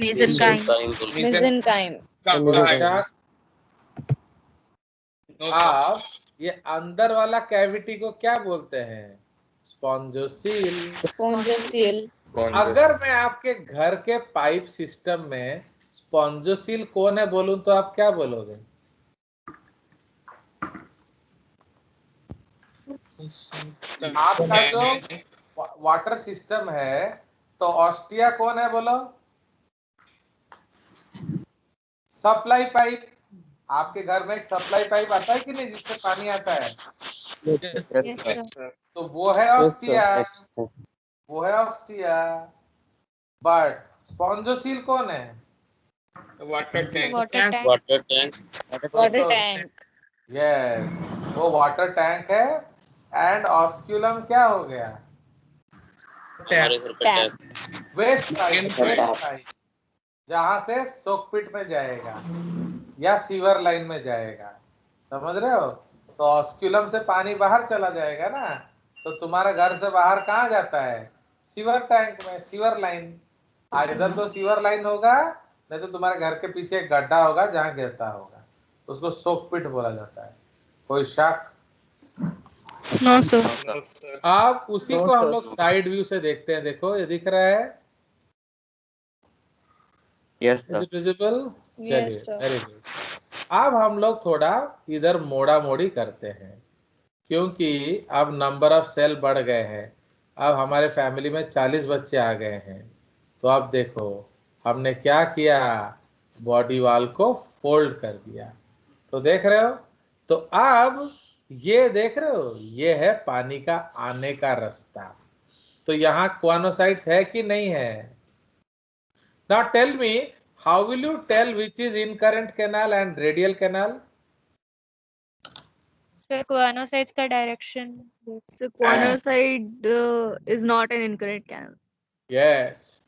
मेसेंकाइम। मेसेंकाइम। आप ये अंदर वाला कैविटी को क्या बोलते हैं, स्पॉन्जोसील। स्पॉन्जोसील। अगर मैं आपके घर के पाइप सिस्टम में स्पॉन्जोसील कौन है बोलूं तो आप क्या बोलोगे, आपका जो वाटर सिस्टम है तो ऑस्टिया कौन है बोलो, सप्लाई पाइप। आपके घर में एक सप्लाई पाइप आता है कि नहीं, जिससे पानी आता है, तो वो है ऑस्टिया, वो है ऑस्टिया। बट स्पॉन्जोसील कौन है, water tank. Water tank. Water tank. Water tank. Yes, वो वाटर टैंक है। एंड ऑस्क्यूलम क्या हो गया, हमारे घर का टैंक। वेस्ट पाइप, जहां से सोकपिट में जाएगा या सीवर लाइन में जाएगा, समझ रहे हो। तो ऑस्क्यूलम से पानी बाहर चला जाएगा ना, तो तुम्हारे घर से बाहर कहाँ जाता है, सीवर टैंक में, सीवर लाइन। आज इधर तो सीवर लाइन होगा, नहीं तो तुम्हारे घर के पीछे एक गड्ढा होगा जहाँ गिरता होगा, उसको सोकपिट बोला जाता है। कोई शक, नो सर। आप उसी को हम लोग साइड व्यू से देखते हैं। देखो ये दिख रहा है, yes is sir. It visible. चलिए, Yes, sir. Very good. अब हम लोग थोड़ा इधर मोड़ा मोड़ी करते हैं, क्योंकि अब नंबर ऑफ सेल बढ़ गए हैं। अब हमारे फैमिली में 40 बच्चे आ गए हैं। तो अब देखो हमने क्या किया, बॉडी वॉल को फोल्ड कर दिया। तो देख रहे हो, तो अब ये देख रहे हो, ये है पानी का आने का रास्ता। तो यहाँ क्वानोसाइट्स है कि नहीं है। Now tell me, how will you tell which is incurrent canal and radial canal? So guanocytes का direction. So guanoside is not an incurrent canal. Yes.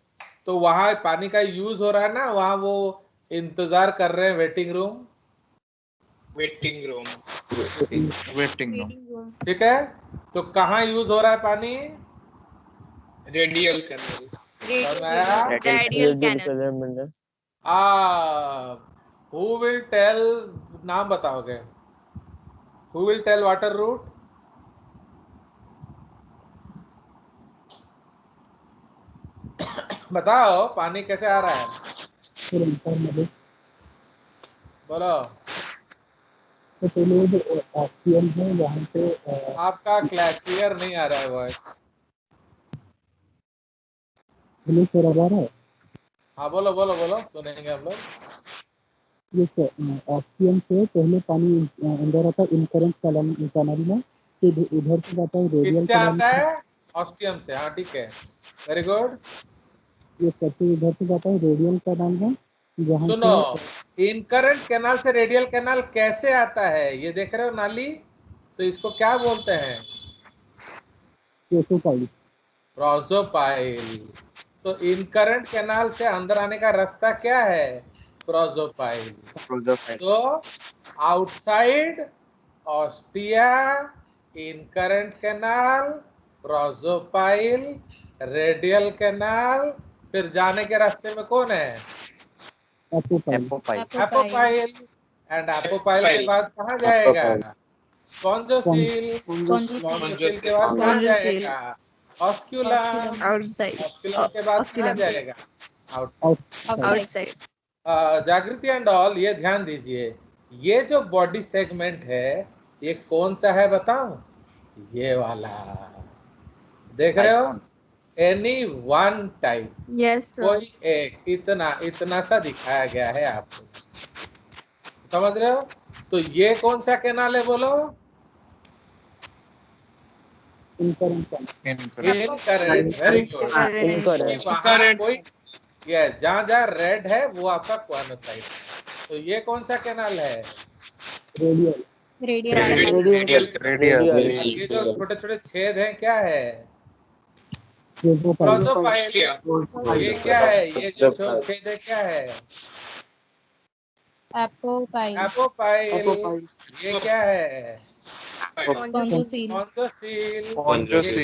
तो वहां पानी का यूज हो रहा है ना, वहां वो इंतजार कर रहे हैं, वेटिंग रूम। ठीक है, तो कहाँ यूज हो रहा है पानी, radial canal. Radial canal. Who will tell, नाम बताओगे, who will tell water route? बताओ पानी कैसे आ रहा है, बोलो। तो पहले जो ऑक्सीजन है वहाँ पे आपका क्लियर नहीं आ रहा है वॉइस। बराबर है। हाँ बोलो बोलो बोलो, सुनेंगे हम लोग। ये ऑक्सीजन से पहले पानी अंदर आता है इनकरेंट कैनाल में, फिर उधर से जाता है रेडियल किससे आता है, ऑस्टियम से। हाँ ठीक है, वेरी गुड। ये सबसे इधर से जाता है रेडियल कैनाल में, जहाँ सुनो, इनकरेंट कैनाल से रेडियल कैनाल कैसे आता है, ये देख रहे हो नाली, तो इसको क्या बोलते हैं, प्रोजोपाइल। तो इनकरेंट कैनाल से अंदर आने का रास्ता क्या है, प्रोजोपाइल। तो outside ostia, incurrent canal, prosopyle, radial canal, फिर जाने के रास्ते में कौन है, एपोपाइल। एंड एपोपाइल के बाद कहाँ जाएगा, स्पॉन्जोसील। स्पॉन्जोसील के बाद कहाँ जाएगा, ऑस्क्यूलम। Outside. ऑस्क्यूलम के बाद कहाँ Osculum. जाएगा? आउट। Outside. जागृति एंड ऑल, ये ध्यान दीजिए, ये जो बॉडी सेगमेंट है ये कौन सा है बताऊं? ये वाला, देख रहे हो? Any one type, Yes, sir. कोई एक, इतना इतना सा दिखाया गया है आपको, समझ रहे हो? तो ये कौन सा कैनाल है बोलो? Incurrent, very good. Incorrect. वहां कोई, ये जहाँ जहाँ रेड है वो आपका क्वानोसाइट। तो ये कौन सा कैनाल है? रेडियल ये जो छोटे छोटे छेद हैं क्या है? प्रोसोफाइल। ये क्या है? ये जो छेद है क्या है? एपोपाइल एपोपाइल। ये क्या है? Spongocoel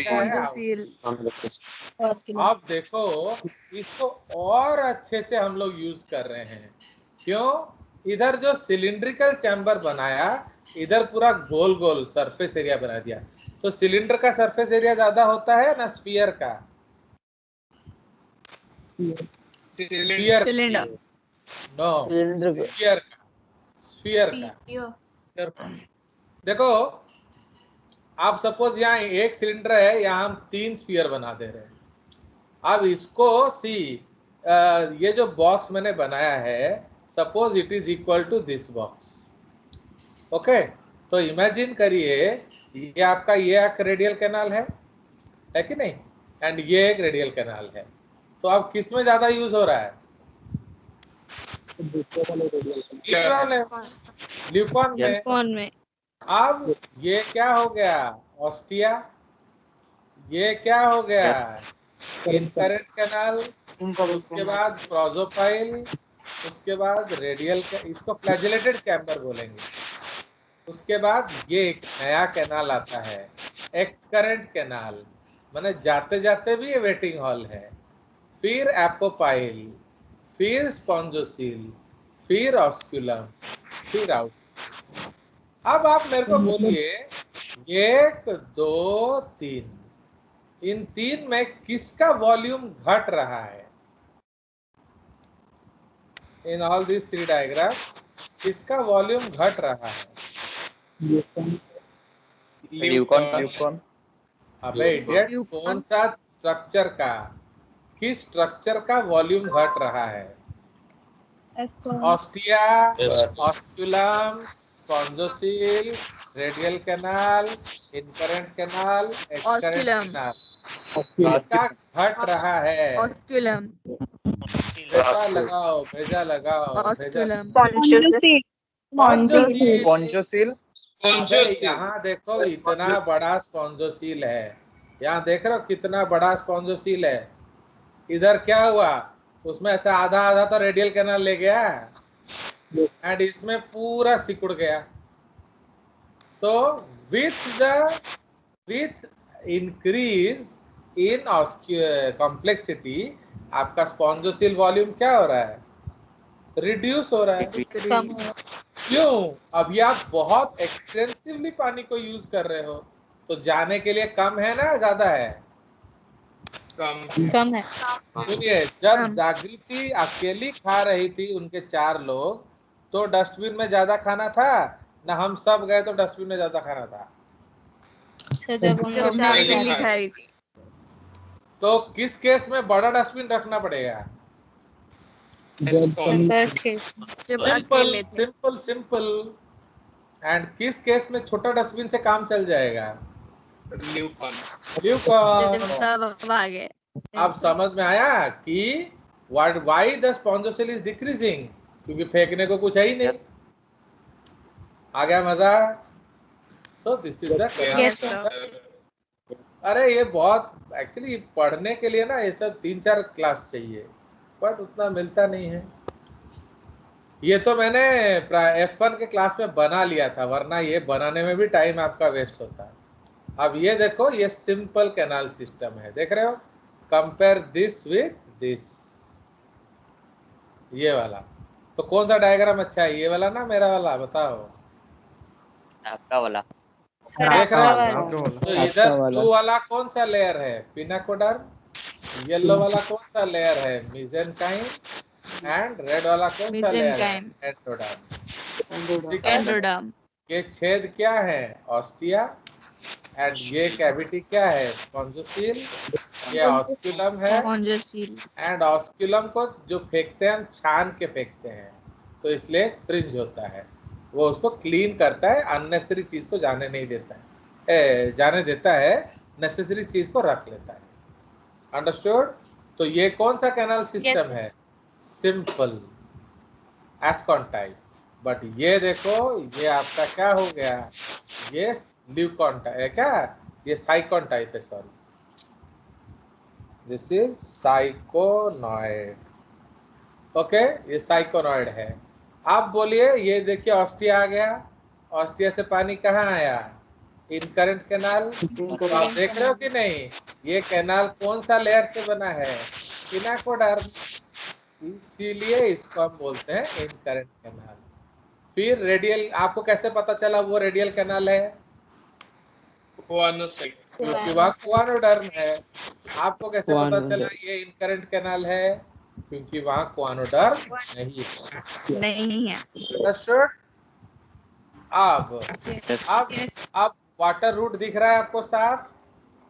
Spongosil. आप देखो, इसको और अच्छे से हम लोग यूज कर रहे हैं। क्यों? इधर जो सिलिंड्रिकल चैम्बर बनाया, इधर पूरा गोल गोल सरफेस एरिया बना दिया। तो सिलेंडर का सरफेस एरिया ज्यादा होता है ना स्फीयर का? Cylinder. नो, स्फीयर का। देखो, आप सपोज यहाँ एक सिलेंडर है, यहाँ हम 3 स्फीयर बना दे रहे हैं। अब इसको ये जो बॉक्स मैंने बनाया है, suppose it is equal to this box. Okay, तो इमेजिन करिए ये आपका ये एक रेडियल कैनाल है कि नहीं? एंड ये एक रेडियल कैनाल है। तो अब किस में ज्यादा यूज हो रहा है? ल्यूकॉन में। अब ये क्या हो गया? ऑस्टिया। ये क्या हो गया? Incurrent canal. उसके बाद प्रोसोपाइल, उसके बाद रेडियल, इसको फ्लैजेलेटेड चैम्बर बोलेंगे। उसके बाद ये एक नया कैनाल आता है, एक्सकरेंट कैनाल, माने जाते जाते भी ये वेटिंग हॉल है। फिर एपोपाइल, फिर स्पॉन्जोसील, फिर ऑस्क्यूलम, फिर आउट। अब आप मेरे को बोलिए, 1 2 3, इन 3 में किसका वॉल्यूम घट रहा है? इन ऑल दिस 3 डायग्राम किसका वॉल्यूम घट रहा है? ल्यूकॉन। अबे इडियट, कौन सा स्ट्रक्चर का, किस स्ट्रक्चर का वॉल्यूम घट रहा है? Ostia, osculum, spongocoel, radial canal, incurrent canal, excurrent canal, किसका घट रहा है? Osculum. भेजा लगाओ, भेजा लगाओ, भेजा। स्पॉन्जोसील। यहाँ देखो, इतना बड़ा स्पॉन्जोसील है। यहाँ देख रहे हो कितना बड़ा स्पॉन्जोसील है? इधर क्या हुआ? उसमें ऐसा आधा आधा तो रेडियल कैनाल ले गया एंड इसमें पूरा सिकुड़ गया। तो विथ इंक्रीज इन कॉम्प्लेक्सिटी आपका स्पॉन्जोसील वॉल्यूम क्या हो रहा है? रिड्यूस हो रहा है। क्यों? अभी आप बहुत एक्सटेंसिवली पानी को यूज कर रहे हो, तो जाने के लिए कम है ना ज्यादा है? कम है। सुनिए, जब जागृति अकेली खा रही थी उनके 4 लोग, तो डस्टबिन में ज्यादा खाना था ना? हम सब गए तो डस्टबिन में ज्यादा खाना था? जब मैं अकेली खा रही थी। तो किस केस में बड़ा डस्टबिन रखना पड़ेगा? सिंपल। एंड किस केस में छोटा डस्टबिन से काम चल जाएगा? जब सब आ गए। अब समझ में आया कि why the spongocoel is decreasing? क्योंकि फेंकने को कुछ है ही नहीं। आ गया मजा? सो दिस इज द। अरे ये बहुत एक्चुअली पढ़ने के लिए ना ये सब 3-4 क्लास चाहिए, बट उतना मिलता नहीं है। ये तो मैंने F1 के क्लास में बना लिया था, वरना ये बनाने में भी टाइम आपका वेस्ट होता है। अब ये देखो, ये सिंपल कैनाल सिस्टम है, देख रहे हो? कंपेयर दिस विथ दिस, ये वाला। तो कौन सा डायग्राम अच्छा है, ये वाला ना मेरा वाला? बताओ। आपका वाला। देख रहे हो? वाला। तो इधर ब्लू वाला कौन सा लेयर है? पिनाकोडर्म। येलो वाला कौन सा लेयर है? मेसेंकाइम। एंड रेड वाला कौन सा लेयर है? मेसेंकाइम। एंडोडर्म। ठीक है? एंडोडर्म। ये छेद क्या है? ऑस्टिया। एंड ये कैविटी क्या है? स्पॉन्जोसील। ये ऑस्क्यूलम है। स्पॉन्जोसील। एंड ऑस्क्यूलम को जो फेंकते हैं हम छान के फेंकते हैं, तो इसलिए फ्रिंज होता है, वो उसको क्लीन करता है, अननेसेसरी चीज को जाने नहीं देता है, जाने देता है, नेसेसरी चीज को रख लेता है। अंडरस्टूड? तो ये कौन सा कैनाल सिस्टम है? Simple ascon type. बट ये देखो, ये आपका क्या हो गया? ये ल्यूकॉन टाइप है क्या? ये साइकॉन टाइप है, सॉरी, दिस इज साइकोनॉइड। ओके, ये साइकोनॉइड है। आप बोलिए, ये देखिए ऑस्टिया आ गया। ऑस्टिया से पानी कहाँ आया? Incurrent canal. तो आप देख रहे हो कि नहीं, ये कैनाल कौन सा लेयर से बना है? पिनाकोडर्म। इसीलिए इसको हम बोलते हैं इनकरेंट कैनाल। फिर रेडियल, आपको कैसे पता चला वो रेडियल कैनाल है? क्योंकि वहाँ कुआनोडर्म है। आपको कैसे पता चला ये इनकरेंट कैनाल है? क्योंकि वहाँ कुआनोडर्म नहीं है। अंडरस्टूड? अब वाटर रूट दिख रहा है आपको साफ?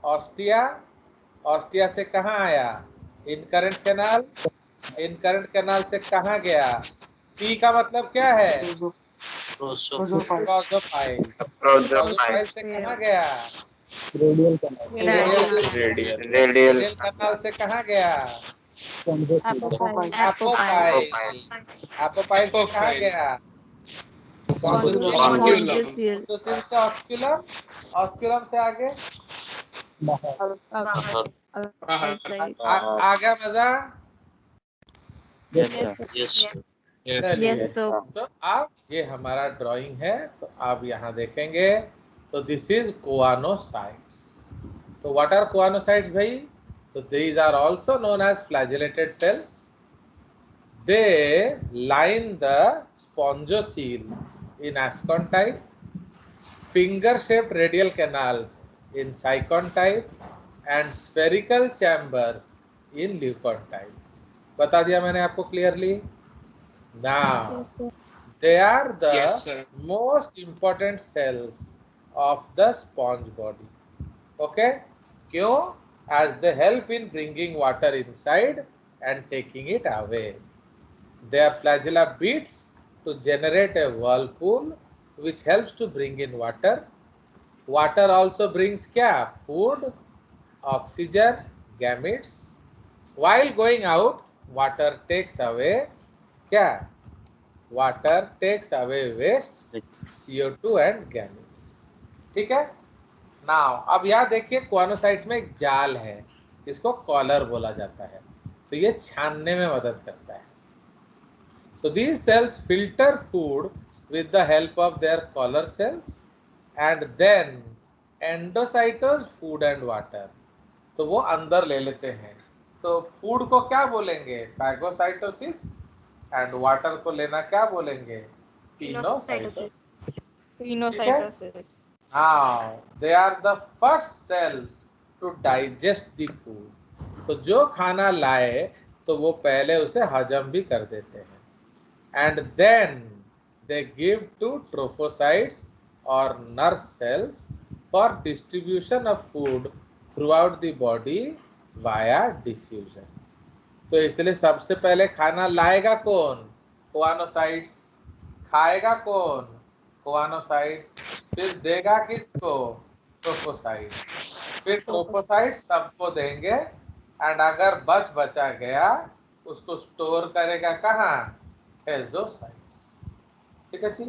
ऑस्टिया। ऑस्टिया से कहाँ आया? Incurrent canal. इनकरेंट कैनाल से कहाँ गया? पी का मतलब क्या है? प्रोसोपाइल। प्रोसोपाइल से कहाँ गया? Radial canal. रेडियल कैनाल से कहाँ गया? Apophis. एपोपाइल। एपोपाइल से कहाँ गया? स्पॉन्जोसील। स्पॉन्जोसील से ऑस्क्यूलम। ऑस्क्यूलम से आगे आ गया मजा? यस तो अब ये हमारा ड्राइंग है, तो आप यहाँ देखेंगे, तो दिस इज कोआनोसाइट्स। तो व्हाट आर कोआनोसाइट्स भाई? तो these are also known as flagellated cells. They line the spongocoel in ascon type, finger-shaped radial canals in cycon type, and spherical chambers in leucon type. बता दिया मैंने आपको clearly. Now, they are the most important cells of the sponge body. Okay? क्यों? As they help in bringing water inside and taking it away. Their flagella beats to generate a whirlpool which helps to bring in water. Water also brings क्या? Food, oxygen, gametes. While going out, water takes away क्या? Water takes away wastes, CO2 and gametes. ठीक है? Now अब यहाँ देखिए, कोआनोसाइट्स में एक जाल है, इसको कॉलर बोला जाता है, तो ये छानने में मदद करता है। तो these cells filter food with the help of their collar cells and then endocytose food and water. तो वो अंदर ले लेते हैं। तो फूड को क्या बोलेंगे? फैगोसाइटोसिस। एंड वाटर को लेना क्या बोलेंगे? Pinocytosis. Now they are the first cells to digest the food. तो जो खाना लाए तो वो पहले उसे हजम भी कर देते हैं। And then they give to trophocytes or nurse cells for distribution of food throughout the body via diffusion. तो इसलिए सबसे पहले खाना लाएगा कौन? कोआनोसाइट्स। खाएगा कौन? कोआनोसाइट्स। फिर देगा किसको? ट्रोफोसाइट्स। फिर ट्रोफोसाइट्स सबको देंगे, एंड अगर बचा गया उसको स्टोर करेगा कहाँ? हेजोसाइट्स। ठीक है जी,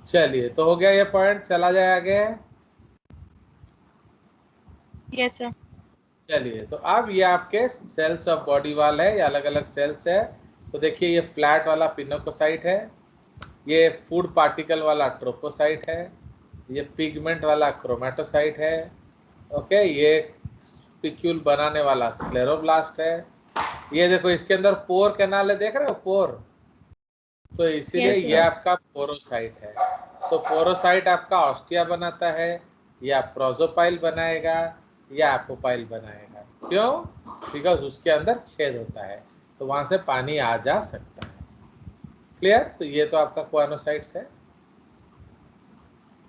चलिए, तो हो गया ये पॉइंट, चला जाए आगे। Yes, sir. चलिए, तो अब ये आपके सेल्स ऑफ बॉडी वाल है, ये अलग अलग सेल्स है। तो देखिए, ये फ्लैट वाला पिनोकोसाइट है, ये फूड पार्टिकल वाला ट्रोफोसाइट है, ये पिगमेंट वाला क्रोमेटोसाइट है, ओके, ये स्पिक्यूल बनाने वाला स्क्लेरोब्लास्ट है। ये देखो, इसके अंदर पोर कैनाल है, देख रहे हो पोर? तो इसीलिए Yes, ये आपका पोरोसाइट है। तो पोरोसाइट आपका ऑस्टिया बनाता है, या प्रोजोपाइल बनाएगा, या एपोपाइल बनाएगा। क्यों? बिकॉज उसके अंदर छेद होता है, तो वहां से पानी आ जा सकता है। क्लियर? तो ये तो आपका कोआनोसाइट्स है।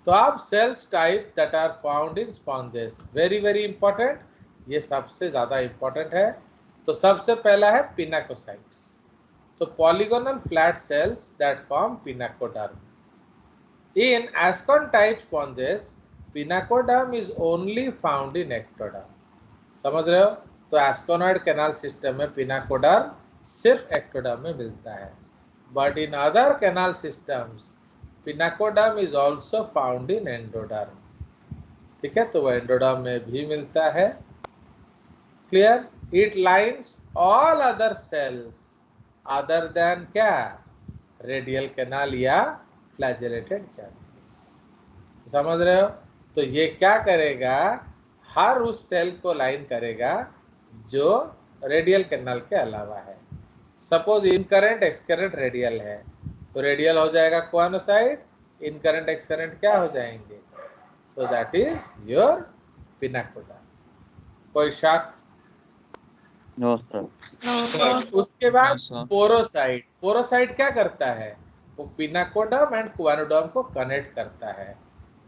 तो आप cells type that are found in sponges, very very important, ये सबसे ज्यादा इंपॉर्टेंट है। तो सबसे पहला है पिनाकोसाइट्स। तो polygonal flat cells that form pinacoderm. In ascon type sponges pinacoderm is only found in ectoderm. समझ रहे हो? तो एस्कोनॉइड कैनाल सिस्टम में पिनाकोडर्म सिर्फ एक्टोडर्म में मिलता है, but in other canal systems पिनाकोडर्म is also found in endoderm. ठीक है, तो वो एंडोडर्म में भी मिलता है। Clear? It lines all other sales other than क्या? रेडियल कैनाल या फ्लैजेलेटेड चैनल्स। समझ रहे हो? तो ये क्या करेगा? हर उस सेल को लाइन करेगा जो रेडियल कैनाल के अलावा है। सपोज इनकरेंट एक्सकरेंट रेडियल है, तो रेडियल हो जाएगा कोआनोसाइट, इनकरेंट एक्सकरेंट क्या हो जाएंगे? So that is your pinacoderm. कोई शक? No sir. उसके बाद पोरोसाइट। पोरोसाइट क्या करता है? वो पिनाकोडर्म एंड कोआनोडर्म को कनेक्ट करता है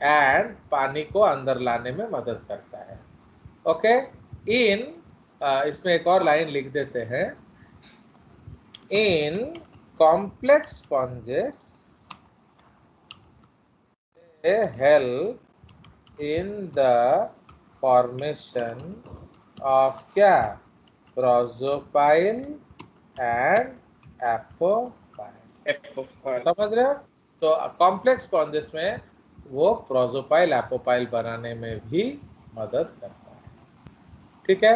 एंड पानी को अंदर लाने में मदद करता है। ओके, इसमें एक और लाइन लिख देते हैं। In complex sponges they help in the formation of क्या? Prosopyle and apopyle. समझ रहे हो? तो कॉम्प्लेक्स स्पॉन्जेस में वो प्रोजोपाइल एपोपाइल बनाने में भी मदद करता है। ठीक है,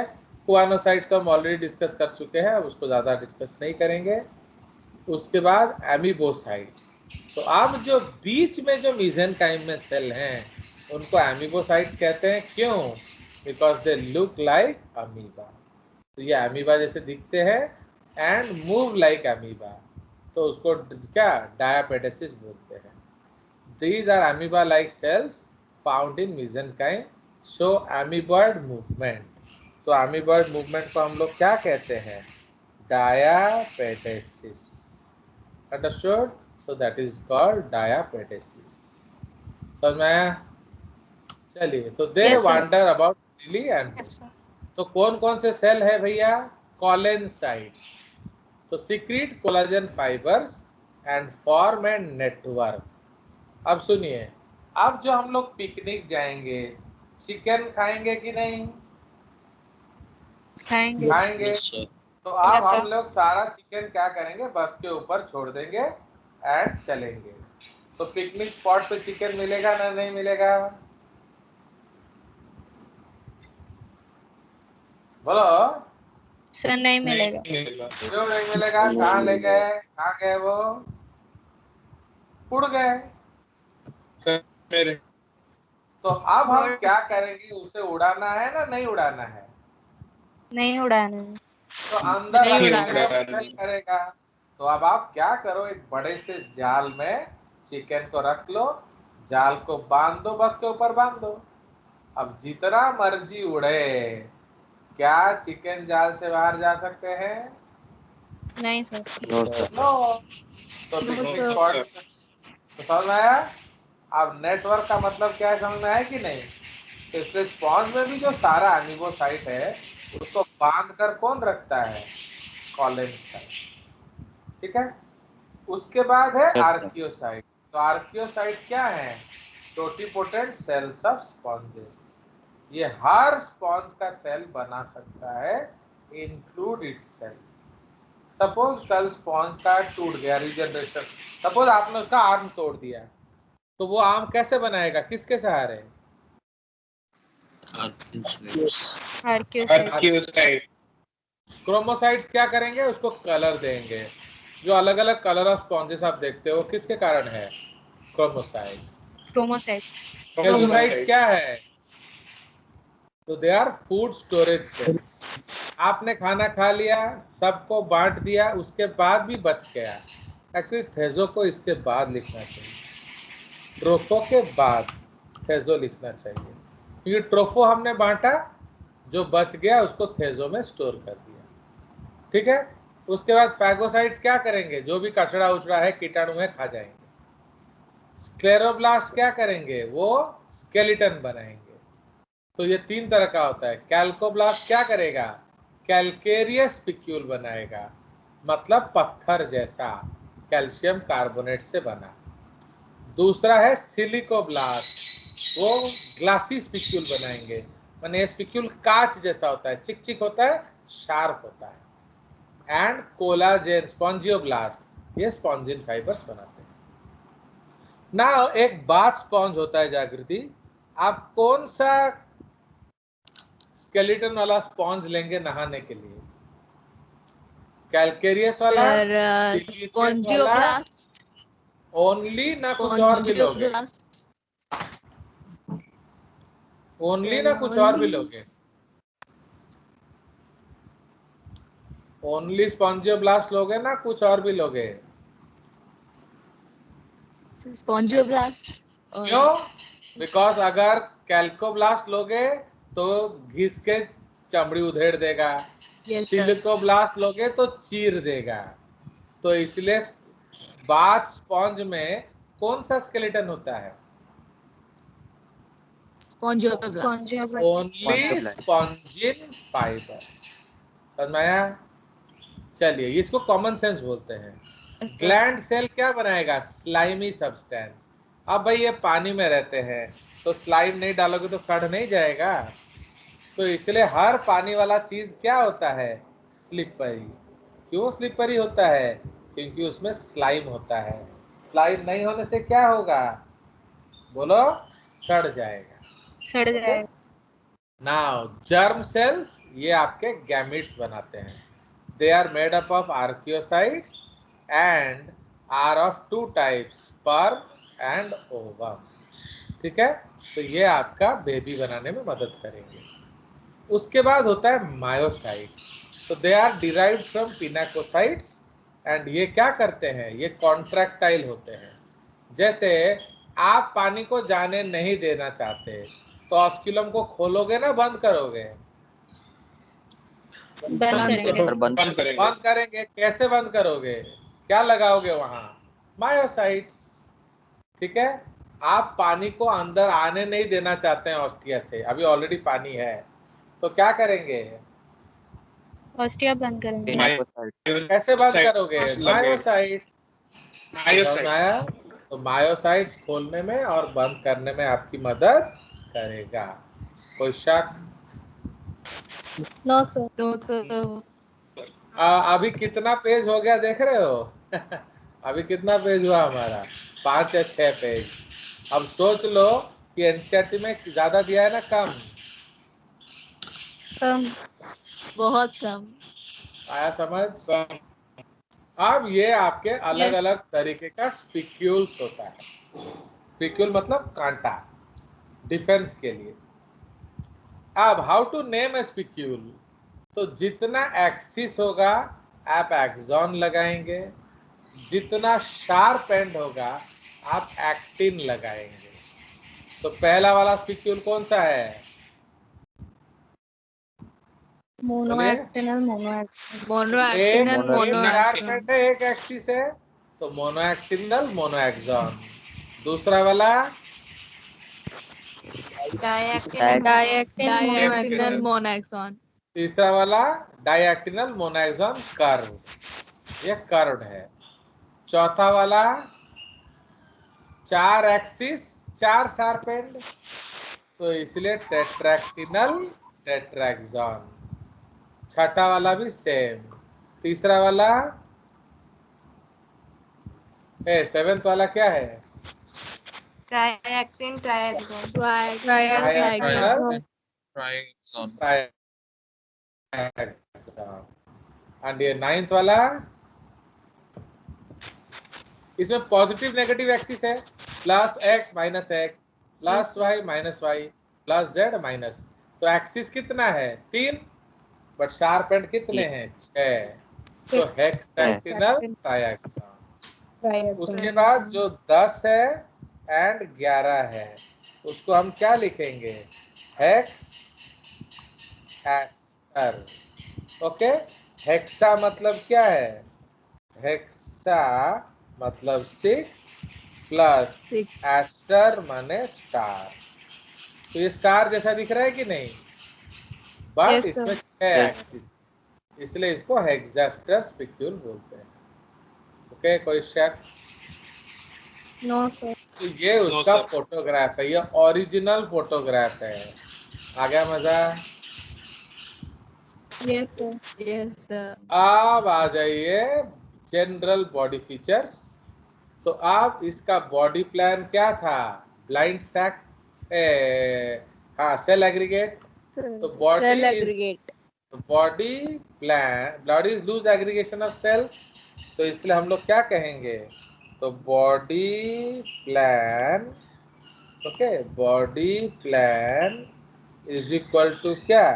कोआनोसाइट तो हम ऑलरेडी डिस्कस कर चुके हैं, अब उसको ज़्यादा डिस्कस नहीं करेंगे। उसके बाद एमीबोसाइट्स। तो अब जो बीच में जो मीजेनकाइम में सेल हैं उनको एमीबोसाइट्स कहते हैं। क्यों? Because they look like amoeba. तो ये अमीबा जैसे दिखते हैं एंड मूव लाइक अमीबा, तो उसको क्या? डायापेडेसिस बोलते हैं। These are amoeba-like cells found in mesenchyme, show amoeboid movement। तो amoeboid movement को हम लोग क्या कहते हैं? Diapedesis। Understood? So that is called diapedesis। समझ में आया? चलिए, तो they wander about freely and तो कौन कौन से सेल है भैया? कॉलेनसाइट्स। तो secrete collagen fibers and form a network। अब सुनिए, अब जो हम लोग पिकनिक जाएंगे, चिकन खाएंगे कि नहीं? खाएंगे। तो अब हम लोग सारा चिकन क्या करेंगे? बस के ऊपर छोड़ देंगे एंड चलेंगे। तो पिकनिक स्पॉट पे चिकन मिलेगा ना नहीं मिलेगा? बोलो। सर नहीं मिलेगा। क्यों नहीं मिलेगा? कहाँ ले गए? कहाँ गए वो? उड़ गए। तो अब हम क्या करेंगे? उसे उड़ाना है ना नहीं उड़ाना है? नहीं उड़ाना है। तो अंदर करेगा। तो अब आप क्या करो? एक बड़े से जाल में चिकन को रख लो, जाल को बांध दो, बस के ऊपर बांध दो। अब जितना मर्जी उड़े, क्या चिकन जाल से बाहर जा सकते हैं? नहीं सर। नो। तो समझ में आया? अब नेटवर्क का मतलब क्या है समझ में आया कि नहीं? तो इसलिए स्पॉन्ज में भी जो सारा एमीबोसाइट है उसको बांध कर कौन रखता है? कॉलेनसाइट। ठीक है, उसके बाद है आर्कियोसाइट। तो आर्कियोसाइट क्या है? Totipotent cells of sponges. ये हर स्पॉन्ज का सेल बना सकता है, इंक्लूड इटसेल्फ। सपोज कल स्पॉन्ज का टूट गया, रीजनरेशन, सपोज आपने उसका आर्म तोड़ दिया, तो वो आर्म कैसे बनाएगा? किसके सहारे? क्रोमोसाइट्स क्या करेंगे? उसको कलर देंगे। जो अलग अलग कलर ऑफ स्पॉन्जेस आप देखते हो किसके कारण है? क्रोमोसाइट। क्रोमोसाइट्स क्या है? तो they are food storage cells. आपने खाना खा लिया, सबको बांट दिया, उसके बाद भी बच गया। एक्चुअली थेजो को इसके बाद लिखना चाहिए। ट्रोफो के बाद थेजो लिखना चाहिए, क्योंकि ट्रोफो हमने बांटा, जो बच गया उसको थेजो में स्टोर कर दिया। ठीक है, उसके बाद फैगोसाइट्स क्या करेंगे, जो भी कचड़ा उचड़ा है, कीटाणु है, खा जाएंगे। स्क्लेरोब्लास्ट क्या करेंगे, वो स्केलेटन बनाएंगे। तो ये 3 तरह का होता है। कैल्कोब्लास्ट क्या करेगा, कैल्केरियस स्पिक्यूल बनाएगा, मतलब पत्थर जैसा, कैल्शियम कार्बोनेट से बना। दूसरा है सिलिकोब्लास्ट, वो ग्लासी स्पिक्यूल बनाएंगे, माने स्पिक्यूल कांच जैसा होता है, चिक चिक होता है, शार्प होता है। एंड कोलाजेन स्पॉन्जियोब्लास्ट, ये स्पॉन्जिन फाइबर्स बनाते हैं। ना एक बाथ स्पॉन्ज होता है जागृति, आप कौन सा स्केलेटन वाला स्पॉन्ज लेंगे नहाने के लिए, कैल्केरियस वाला, सिलिशियस वाला, स्पॉन्जियोब्लास्ट, ओनली, ना कुछ और भी लोगे, ओनली ना कुछ और भी लोगे, ओनली स्पॉन्जियोब्लास्ट लोगे ना कुछ और भी लोगे? स्पॉन्जियोब्लास्ट। क्यों? बिकॉज अगर कैल्कोब्लास्ट लोगे तो घिस के चमड़ी उधेड़ देगा, सिलिकोब्लास्ट लोगे तो चीर देगा। तो इसलिए बाथ स्पॉन्ज में कौन सा स्केलेटन होता है, स्पॉन्जियोब्लास्ट, ओनली स्पॉन्जिन फाइबर। समझ में आया? चलिए, इसको कॉमन सेंस बोलते हैं। ग्लैंड सेल क्या बनाएगा, स्लाइमी सब्सटेंस। अब भाई ये पानी में रहते हैं तो स्लाइम नहीं डालोगे तो सड़ नहीं जाएगा, तो इसलिए हर पानी वाला चीज क्या होता है, स्लिपरी। क्यों स्लिपरी होता है, क्योंकि उसमें स्लाइम होता है। स्लाइम नहीं होने से क्या होगा, बोलो, सड़ जाएगा, सड़ जाएगा। नाउ जर्म सेल्स, ये आपके गैमेट्स बनाते हैं। They are made up of archaeocytes and are of 2 types, sperm and ovum. ठीक है, तो ये आपका बेबी बनाने में मदद करेंगे। उसके बाद होता है मायोसाइट, तो they are derived from pinacocytes and ये क्या करते हैं, ये कॉन्ट्रैक्टाइल होते हैं। जैसे आप पानी को जाने नहीं देना चाहते तो ऑस्क्यूलम को खोलोगे ना बंद करोगे, बंद करेंगे। कैसे बंद करोगे, क्या लगाओगे वहां, मायोसाइट्स। ठीक है, आप पानी को अंदर आने नहीं देना चाहते हैं ऑस्टिया से, अभी ऑलरेडी पानी है, तो क्या करेंगे, ऑस्टिया बंद करेंगे। कैसे बंद करोगे, मायोसाइट्स। आया? तो मायोसाइट्स खोलने में और बंद करने में आपकी मदद करेगा। कोई शक? No sir. अभी कितना पेज हो गया देख रहे हो? अभी कितना पेज हुआ हमारा, 5 या 6 पेज। अब सोच लो कि एनसीईआरटी में ज्यादा दिया है ना कम? कम, बहुत कम। आया समझ? अब ये आपके अलग अलग तरीके का स्पिक्यूल्स होता है। स्पिक्यूल मतलब कांटा, डिफेंस के लिए। अब how to name a spicule, तो जितना एक्सिस होगा आप एक्सॉन लगाएंगे, जितना शार्प एंड होगा आप एक्टिन लगाएंगे। तो पहला वाला स्पिक्यूल कौन सा है, मोनोएक्टिनल, मोनोएक्टिनल, एक एक्सिस है तो मोनोएक्टिनल मोनोएक्सॉन। दूसरा वाला डायएक्टिनल मोनोएक्सॉन। तीसरा वाला डायएक्टिनल मोनोएक्सॉन कर्व, ये कर्व्ड है। चौथा वाला 4 एक्सिस 4 शार्प एंड, तो इसलिए टेट्रैक्टिनल टेट्राक्सॉन। छठा वाला भी सेम। तीसरा वाला 7th वाला क्या है, ट्राइएक्टिन ट्राइएक्सॉन। एंड ये 9th वाला, इसमें पॉजिटिव नेगेटिव एक्सिस है, plus X minus X, plus Y minus Y, plus Z minus. तो एक्सिस कितना है, 3, बट शार्प एंड कितने हैं, 6। तो हेक्साडेसिमल ट्राइएक्सॉन। उसके बाद जो 10 है एंड 11 है, उसको हम क्या लिखेंगे? Hex ester. ओके, हेक्सा मतलब क्या है? हेक्सा मतलब 6 प्लस 6 एस्टर माने स्टार। तो ये स्टार जैसा दिख रहा है कि नहीं? बट Yes, इसमें sir. 6 एक्सिस, इसलिए इसको हेक्सास्टर स्पिक्यूल बोलते हैं। ओके, कोई शक? No, sir. तो ये No, उसका sir. फोटोग्राफ है, ये ओरिजिनल फोटोग्राफ है। आ गया मजा? Yes, sir. yes sir अब आ जाइए जनरल बॉडी फीचर्स। तो आप इसका बॉडी प्लान क्या था? ब्लाइंड सैक, हाँ सेल एग्रीगेट। तो cell aggregate body plan, body is loose aggregation of cells, तो इसलिए हम लोग क्या कहेंगे? तो body plan, okay, body plan is equal to क्या?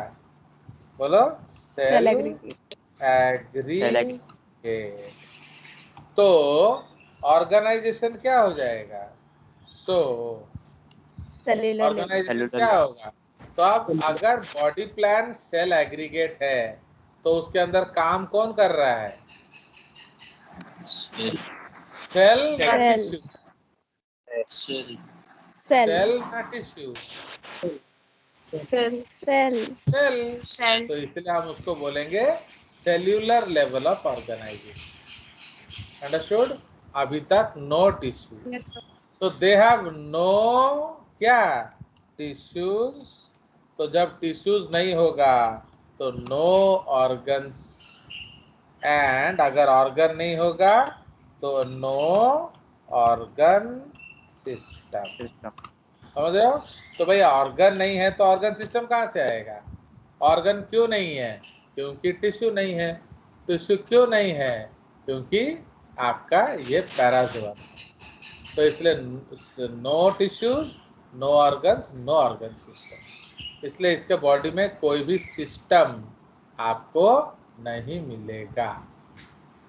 बोलो, cell सेल aggregate एग्रीगेट। तो ऑर्गेनाइजेशन क्या हो जाएगा? सो cellular level ऑर्गेनाइजेशन क्या होगा? तो अब अगर बॉडी प्लान सेल एग्रीगेट है तो उसके अंदर काम कौन कर रहा है? सेल ना टिश्यू? cell सेल ना टिश्यू? Cell. सेल। तो इसलिए हम उसको बोलेंगे cellular level of organisation. Understood? अभी तक no tissue, Yes, sir. So they have no क्या? टिश्यूज। तो जब टिश्यूज नहीं होगा तो नो ऑर्गन्स, एंड अगर ऑर्गन नहीं होगा तो नो ऑर्गन सिस्टम। समझ रहे हो? तो भैया ऑर्गन नहीं है तो ऑर्गन सिस्टम कहाँ से आएगा? ऑर्गन क्यों नहीं है? क्योंकि टिश्यू नहीं है। टिश्यू क्यों नहीं है? क्योंकि आपका ये पैराजोआ। तो इसलिए no tissues, no organs, no organ system. इसलिए इसके बॉडी में कोई भी सिस्टम आपको नहीं मिलेगा।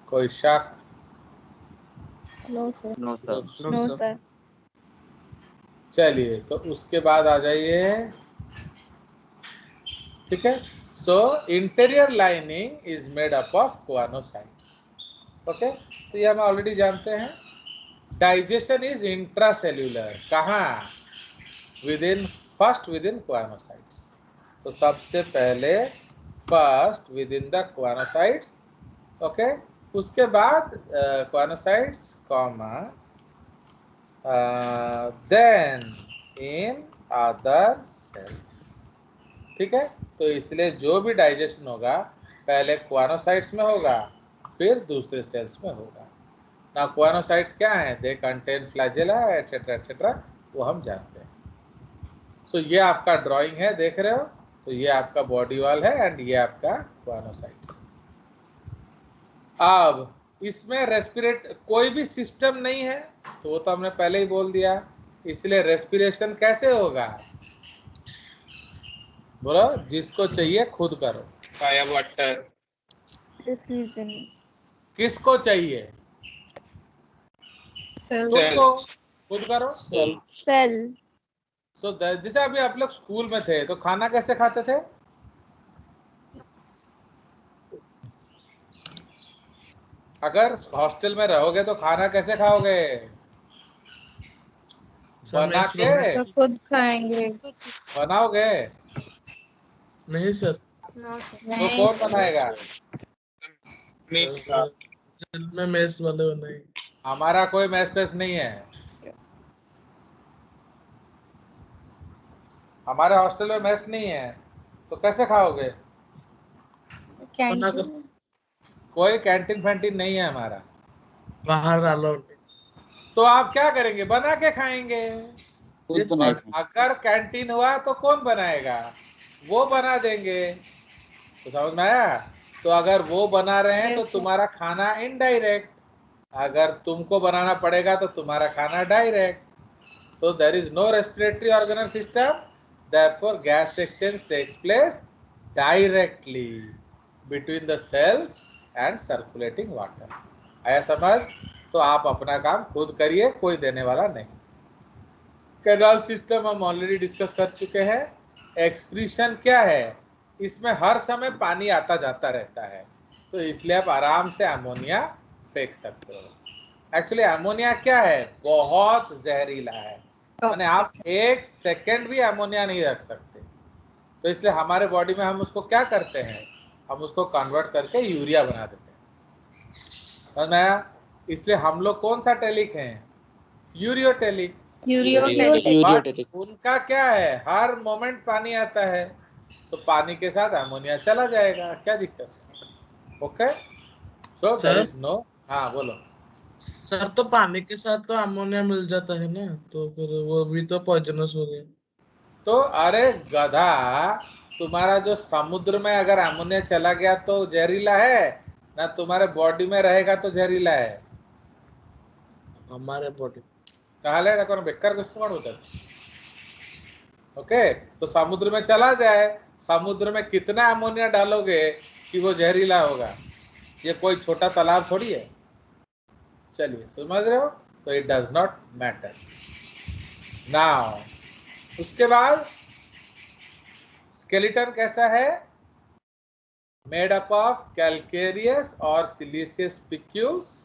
कोई शक? No, sir. no sir चलिए, तो उसके बाद आ जाइए। ठीक है, so interior lining is made up of choanocytes. Okay, तो ये हम ऑलरेडी जानते हैं। डाइजेशन इज इंट्रासेल्यूलर, कहाँ? Within, first within choanocytes. तो सबसे पहले first within the choanocytes. Okay, उसके बाद choanocytes comma then in other cells. ठीक है, तो इसलिए जो भी डाइजेशन होगा पहले कोआनोसाइट्स में होगा, फिर दूसरे सेल्स में होगा ना। कोआनोसाइट्स क्या है? They contain flagella etcetera etcetera, वो हम जानते हैं। सो ये आपका ड्राइंग है, देख रहे हो? तो ये आपका बॉडी वॉल है एंड ये आपका कोआनोसाइट्स। अब इसमें रेस्पिरेट कोई भी सिस्टम नहीं है, तो वो तो हमने पहले ही बोल दिया। इसलिए रेस्पिरेशन कैसे होगा? बोलो, जिसको चाहिए खुद करो। Fire water. diffusion किसको चाहिए? Cell. खुद Cell. को, खुद करो। cell तो जैसे अभी आप लोग स्कूल में थे तो खाना कैसे खाते थे? अगर हॉस्टल में रहोगे तो खाना कैसे खाओगे? बना के तो खुद खाएंगे। बनाओगे? नहीं सर, तो कौन बनाएगा? Mix. जेल में मेस वाले बनाए। हमारा कोई मेस वेस नहीं है। हमारे हॉस्टल में मेस नहीं है, तो कैसे खाओगे? बना कर कैंटीन। कोई कैंटीन फैंटीन नहीं है हमारा। बाहर डालो। तो आप क्या करेंगे? बना के खाएंगे। Yes, और sir. अगर कैंटीन हुआ तो कौन बनाएगा? वो बना देंगे। तो समझ में आया? तो अगर वो बना रहे हैं तो Yes, sir. तुम्हारा खाना इनडायरेक्ट, अगर तुमको बनाना पड़ेगा तो तुम्हारा खाना डायरेक्ट। तो there is no respiratory organal system, therefore gas exchange takes place directly between the cells and circulating water. आया समझ? तो आप अपना काम खुद करिए, कोई देने वाला नहीं। कैनाल सिस्टम हम ऑलरेडी डिस्कस कर चुके हैं। एक्सक्रीशन क्या है, इसमें हर समय पानी आता जाता रहता है, तो इसलिए आप आराम से अमोनिया फेंक सकते हो। एक्चुअली अमोनिया क्या है, बहुत जहरीला है, माने आप 1 सेकेंड भी अमोनिया नहीं रख सकते। तो इसलिए हमारे बॉडी में हम उसको क्या करते हैं, हम उसको कन्वर्ट करके यूरिया बना देते हैं, समझ में आया? इसलिए हम लोग कौन सा टेलिक हैं, यूरियोटेलिक। यूरियोटेलिक। उनका क्या है, हर मोमेंट पानी आता है, तो पानी के साथ अमोनिया चला जाएगा, क्या दिक्कत है? Okay, so there is no. हाँ बोलो सर, तो पानी के साथ तो अमोनिया मिल जाता है ना, तो फिर वो भी तो पॉइजनस हो गया। तो अरे गधा, तुम्हारा जो समुद्र में अगर अमोनिया चला गया तो जहरीला है ना, तुम्हारे बॉडी में रहेगा तो जहरीला है। हमारे बॉडी ताहले ना बेकार कुछ होता है। ओके, तो समुद्र में चला जाए, समुद्र में कितना अमोनिया डालोगे कि वो जहरीला होगा, ये कोई छोटा तालाब थोड़ी है। चलिए, समझ रहे हो? तो it does not matter. Now उसके बाद स्केलेटन कैसा है, मेड अप ऑफ कैल्केरियस और सिलिशियस स्पिक्यूल्स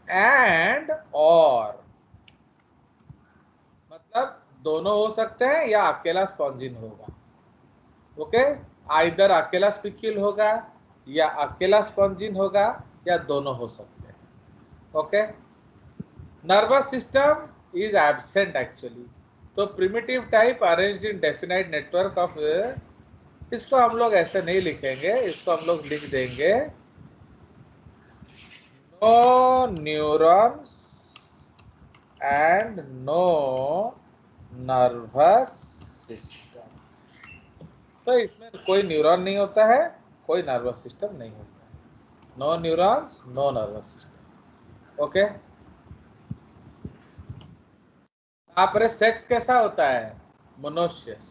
एंड और, मतलब दोनों हो सकते हैं या अकेला स्पॉन्जिन होगा। ओके, आइदर अकेला स्पिक्यूल होगा या अकेला स्पॉन्जिन होगा या दोनों हो सकते हैं। Okay, nervous system is absent actually, तो primitive type arranged in definite network of, इसको हम लोग ऐसे नहीं लिखेंगे, इसको हम लोग लिख देंगे no neurons and no nervous system. तो इसमें कोई न्यूरॉन नहीं होता है, कोई नर्वस सिस्टम नहीं होता है, no neurons no nervous system. Okay, यहाँ पर सेक्स कैसा होता है, मोनोशियस,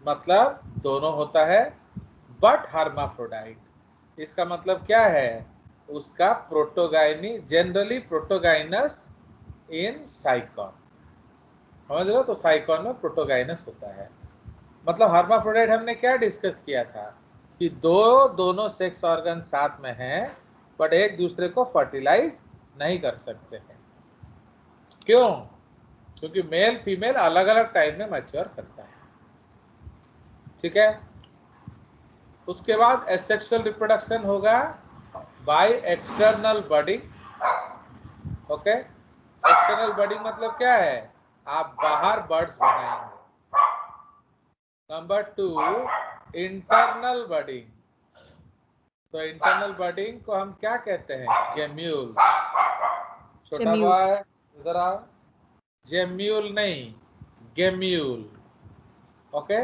मतलब दोनों होता है, बट हर्माफ्रोडाइट। इसका मतलब क्या है, उसका प्रोटोगाइनी, जनरली प्रोटोगाइनस इन साइकॉन, समझ रहे हो? तो साइकॉन में प्रोटोगाइनस होता है। मतलब हर्माफ्रोडाइट हमने क्या डिस्कस किया था कि दोनों सेक्स ऑर्गन साथ में हैं, बट एक दूसरे को फर्टिलाइज नहीं कर सकते हैं। क्यों? क्योंकि मेल फीमेल अलग अलग टाइम में मैच्योर करता है। ठीक है, उसके बाद एसेक्सुअल रिप्रोडक्शन होगा by external budding. Okay, external budding मतलब क्या है, आप बाहर बर्ड्स बनाएंगे। Number 2, internal budding. तो इंटरनल बडिंग को हम क्या कहते हैं, गेम्यूल। छोटा बॉय इधर आओ, जेम्यूल नहीं, गेम्यूल। ओके,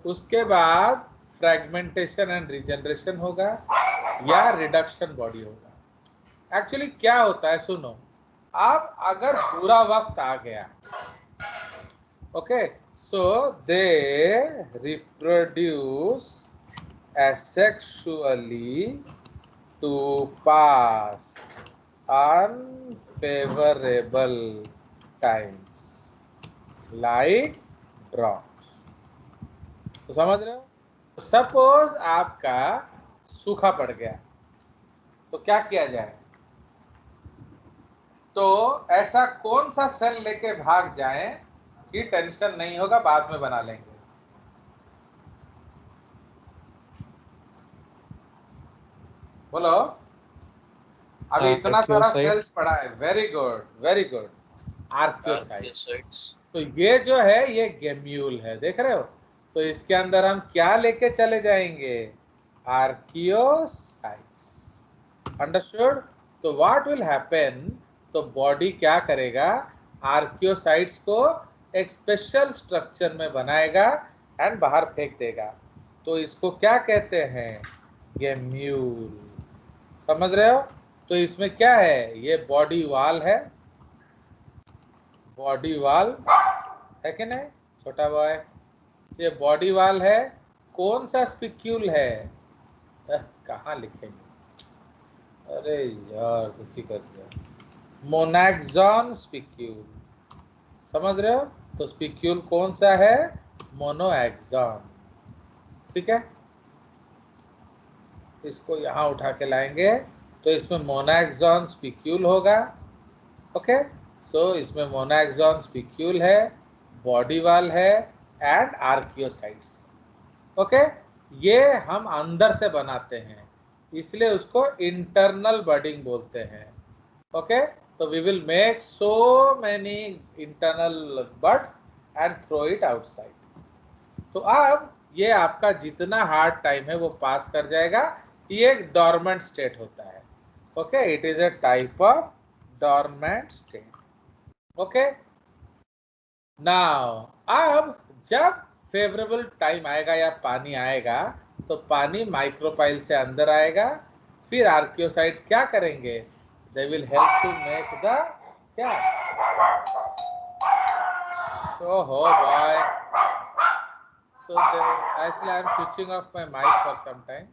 उसके बाद फ्रैगमेंटेशन एंड रीजनरेशन होगा या रिडक्शन बॉडी होगा। एक्चुअली क्या होता है, सुनो, अब अगर पूरा वक्त आ गया, okay, so they reproduce asexually to pass unfavorable times like drought। तो समझ रहे हो? सपोज आपका सूखा पड़ गया, तो क्या किया जाए, तो ऐसा कौन सा सेल लेके भाग जाए कि टेंशन नहीं होगा, बाद में बना लेंगे। बोलो, अभी इतना सारा सेल्स पड़ा है, very good very good, archaeocytes. तो ये जो है ये गेम्यूल है, देख रहे हो? तो इसके अंदर हम क्या लेके चले जाएंगे, आर्कियोसाइट्स। अंडरस्टूड? तो व्हाट विल हैपन, तो बॉडी क्या करेगा, आर्कियोसाइट्स को एक स्पेशल स्ट्रक्चर में बनाएगा एंड बाहर फेंक देगा। तो इसको क्या कहते हैं, गेम्यूल। समझ रहे हो? तो इसमें क्या है, ये बॉडी वाल है, बॉडी वाल है कि नहीं छोटा बॉय, ये बॉडी वाल है। कौन सा स्पिक्यूल है, कहाँ लिखेंगे, अरे यार दुखी कर दिया, मोनैक्सॉन स्पिक्यूल। समझ रहे हो? तो स्पिक्यूल कौन सा है? मोनोएक्सॉन। ठीक है, इसको यहाँ उठा के लाएंगे तो इसमें मोनोएक्सॉन स्पिक्यूल होगा। ओके, सो इसमें मोनोएक्सॉन स्पिक्यूल है, बॉडी वाल है एंड आर्कियोसाइट्स। ओके, ये हम अंदर से बनाते हैं, इसलिए उसको इंटरनल बडिंग बोलते हैं। ओके, तो we will make so many internal buds and throw it outside. तो अब ये आपका जितना हार्ड टाइम है वो पास कर जाएगा। ये एक डॉर्मेंट स्टेट होता है। Okay, it is a type of dormant state. Okay, now अब जब फेवरेबल टाइम आएगा या पानी आएगा तो पानी माइक्रोपाइल से अंदर आएगा, फिर आर्कियोसाइट्स क्या करेंगे? They will help to make the क्या? So ho boy, so actually I am switching off my mic for some time.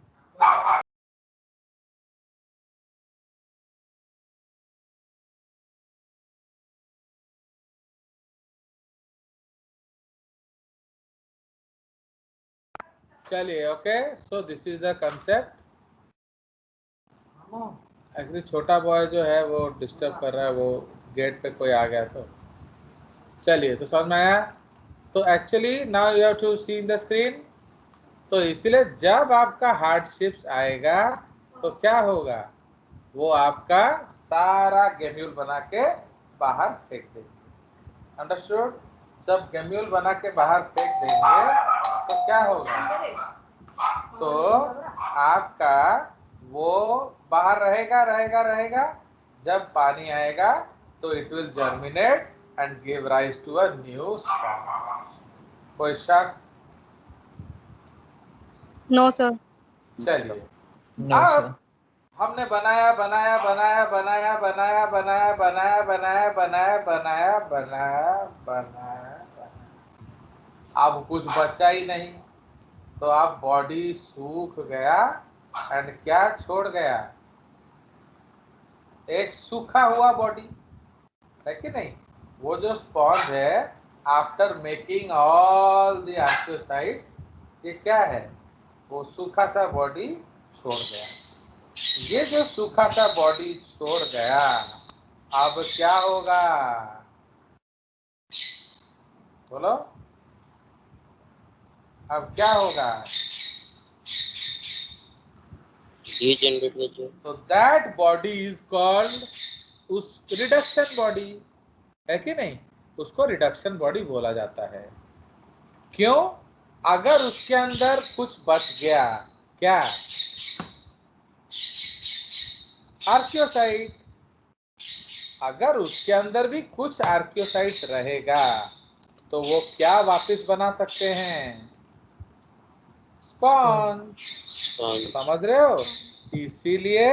चलिए, okay, so this is the concept. Actually छोटा बॉय जो है वो डिस्टर्ब कर रहा है, वो गेट पे कोई आ गया तो। चलिए, तो समझ में आया? तो actually now you have to see in the screen. तो इसलिए जब आपका हार्डशिप्स आएगा तो क्या होगा? वो आपका सारा गेम्यूल बना के बाहर फेंक देंगे। अंडरस्टूड? जब गेम्यूल बना के बाहर फेंक देंगे तो क्या होगा? तो आपका वो बाहर रहेगा रहेगा रहेगा। जब पानी आएगा तो it will germinate and give rise to a new sponge. कोई शक? No sir. चलिए, No, अब sir. हमने बनाया बनाया बनाया बनाया बनाया बनाया बनाया बनाया बनाया बनाया बनाया बनाया अब कुछ बचा ही नहीं, तो अब बॉडी सूख गया एंड क्या छोड़ गया? एक सूखा हुआ बॉडी, है कि नहीं? वो जो स्पॉन्ज है, after making all the archaeocytes, ये क्या है? वो सूखा सा बॉडी छोड़ गया। ये जो सूखा सा बॉडी छोड़ गया, अब क्या होगा? बोलो, अब क्या होगा? तो दैट बॉडी इज कॉल्ड, उस रिडक्शन बॉडी, है कि नहीं? उसको रिडक्शन बॉडी बोला जाता है। क्यों? अगर उसके अंदर कुछ बच गया, क्या? आर्कियोसाइट। अगर उसके अंदर भी कुछ आर्कियोसाइट रहेगा तो वो क्या वापस बना सकते हैं? स्पॉन्ज। समझ रहे हो? इसीलिए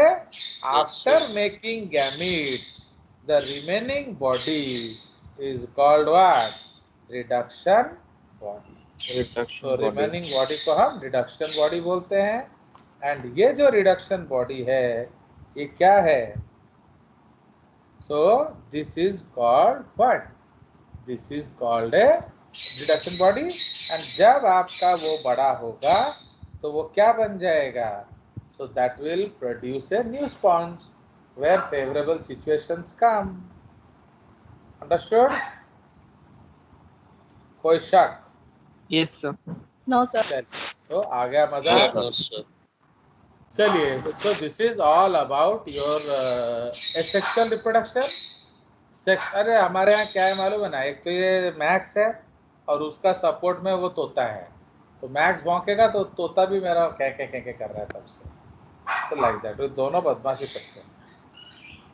after making gametes the remaining body is called what? Reduction body. तो रिमेनिंग बॉडी को हम रिडक्शन बॉडी बोलते हैं। एंड ये जो रिडक्शन बॉडी है, ये क्या है? सो this is called what? This is called a reduction body. And जब आपका वो बड़ा होगा तो वो क्या बन जाएगा? So that will produce a new sponge where favourable situations come. Understood? कोई शक? Yes, sir. No sir. चलिए, तो आ गया मजा? चलिए, so this is all about your sexual reproduction. Sex, अरे हमारे यहाँ क्या है मालूम है ना? एक तो ये मैक्स है और उसका सपोर्ट में वो तोता है। तो मैक्स भौंकेगा तो तोता भी मेरा क्या क्या क्या कर रहा है तब से। तो लाइक दैट, वो दोनों बदमाशी करते हैं।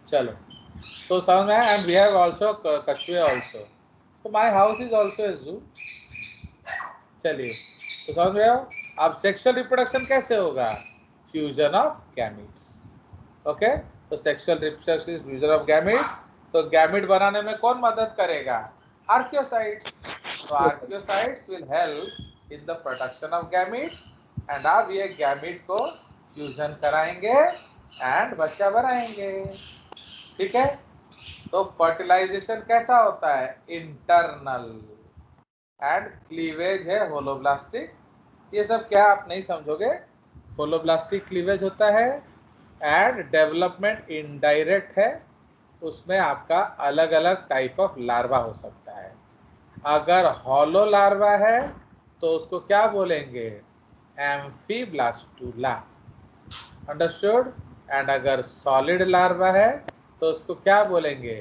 चलो, तो समझ में आया? एंड वी हैव आल्सो कछुए आल्सो। तो my house is also a जू। चलिए, तो समझ रहे हो? अब सेक्सुअल रिप्रोडक्शन कैसे होगा? Fusion of gametes. ओके, तो sexual reproduction is fusion of gametes. तो गैमीट बनाने में कौन मदद करेगा? आर्कियोसाइट्स। तो archaeocytes will help in the production of gamete. And अब ये गैमीट को फ्यूजन कराएंगे एंड बच्चा बनाएंगे। ठीक है? तो फर्टिलाइजेशन कैसा होता है? इंटरनल, एंड क्लीवेज है होलोब्लास्टिक। ये सब क्या आप नहीं समझोगे, होलोब्लास्टिक क्लीवेज होता है, एंड डेवलपमेंट इनडायरेक्ट है, उसमें आपका अलग अलग टाइप ऑफ लार्वा हो सकता है। अगर हॉलो लार्वा है तो उसको क्या बोलेंगे? एम्फीब्लास्टुला, अंडरस्टूड। एंड अगर सॉलिड लार्वा है तो उसको क्या बोलेंगे?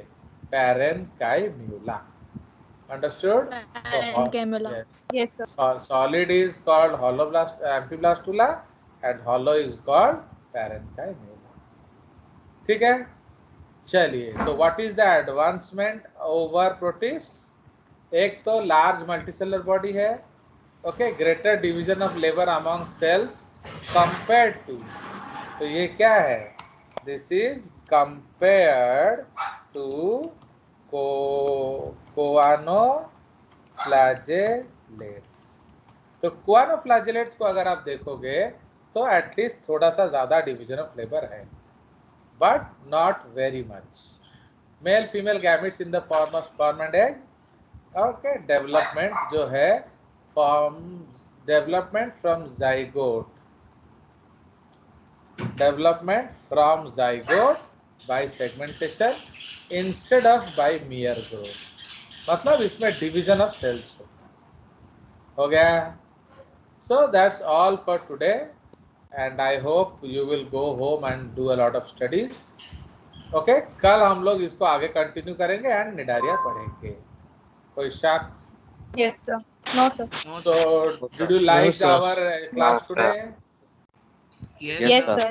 पैरेन्काइम्यूला, understood. Parenchyma. Yes, sir. Solid is called amphiblastula and hollow is called parenchyma. ठीक है, चलिए। तो what is the advancement over protists? एक तो लार्ज मल्टीसेलर बॉडी है, okay, greater division of labour among cells compared to, तो ये क्या है? This is compared to choanoflagellates. तो कोआनोफ्लैजेलेट्स को अगर आप देखोगे तो एटलीस्ट थोड़ा सा ज्यादा डिवीजन ऑफ लेबर है, but not very much. Male female gametes in the form of sperm and egg, okay. Development जो है development from zygote, development from zygote by segmentation instead of by mere growth, मतलब इसमें division of cells हो गया। So that's all for today and I hope you will go home and do a lot of studies, okay. कल हम लोग इसको आगे continue करेंगे एंड निडारिया पढ़ेंगे। कोई शक? Yes, sir. No, sir. So did you like our class today? Yes, sir.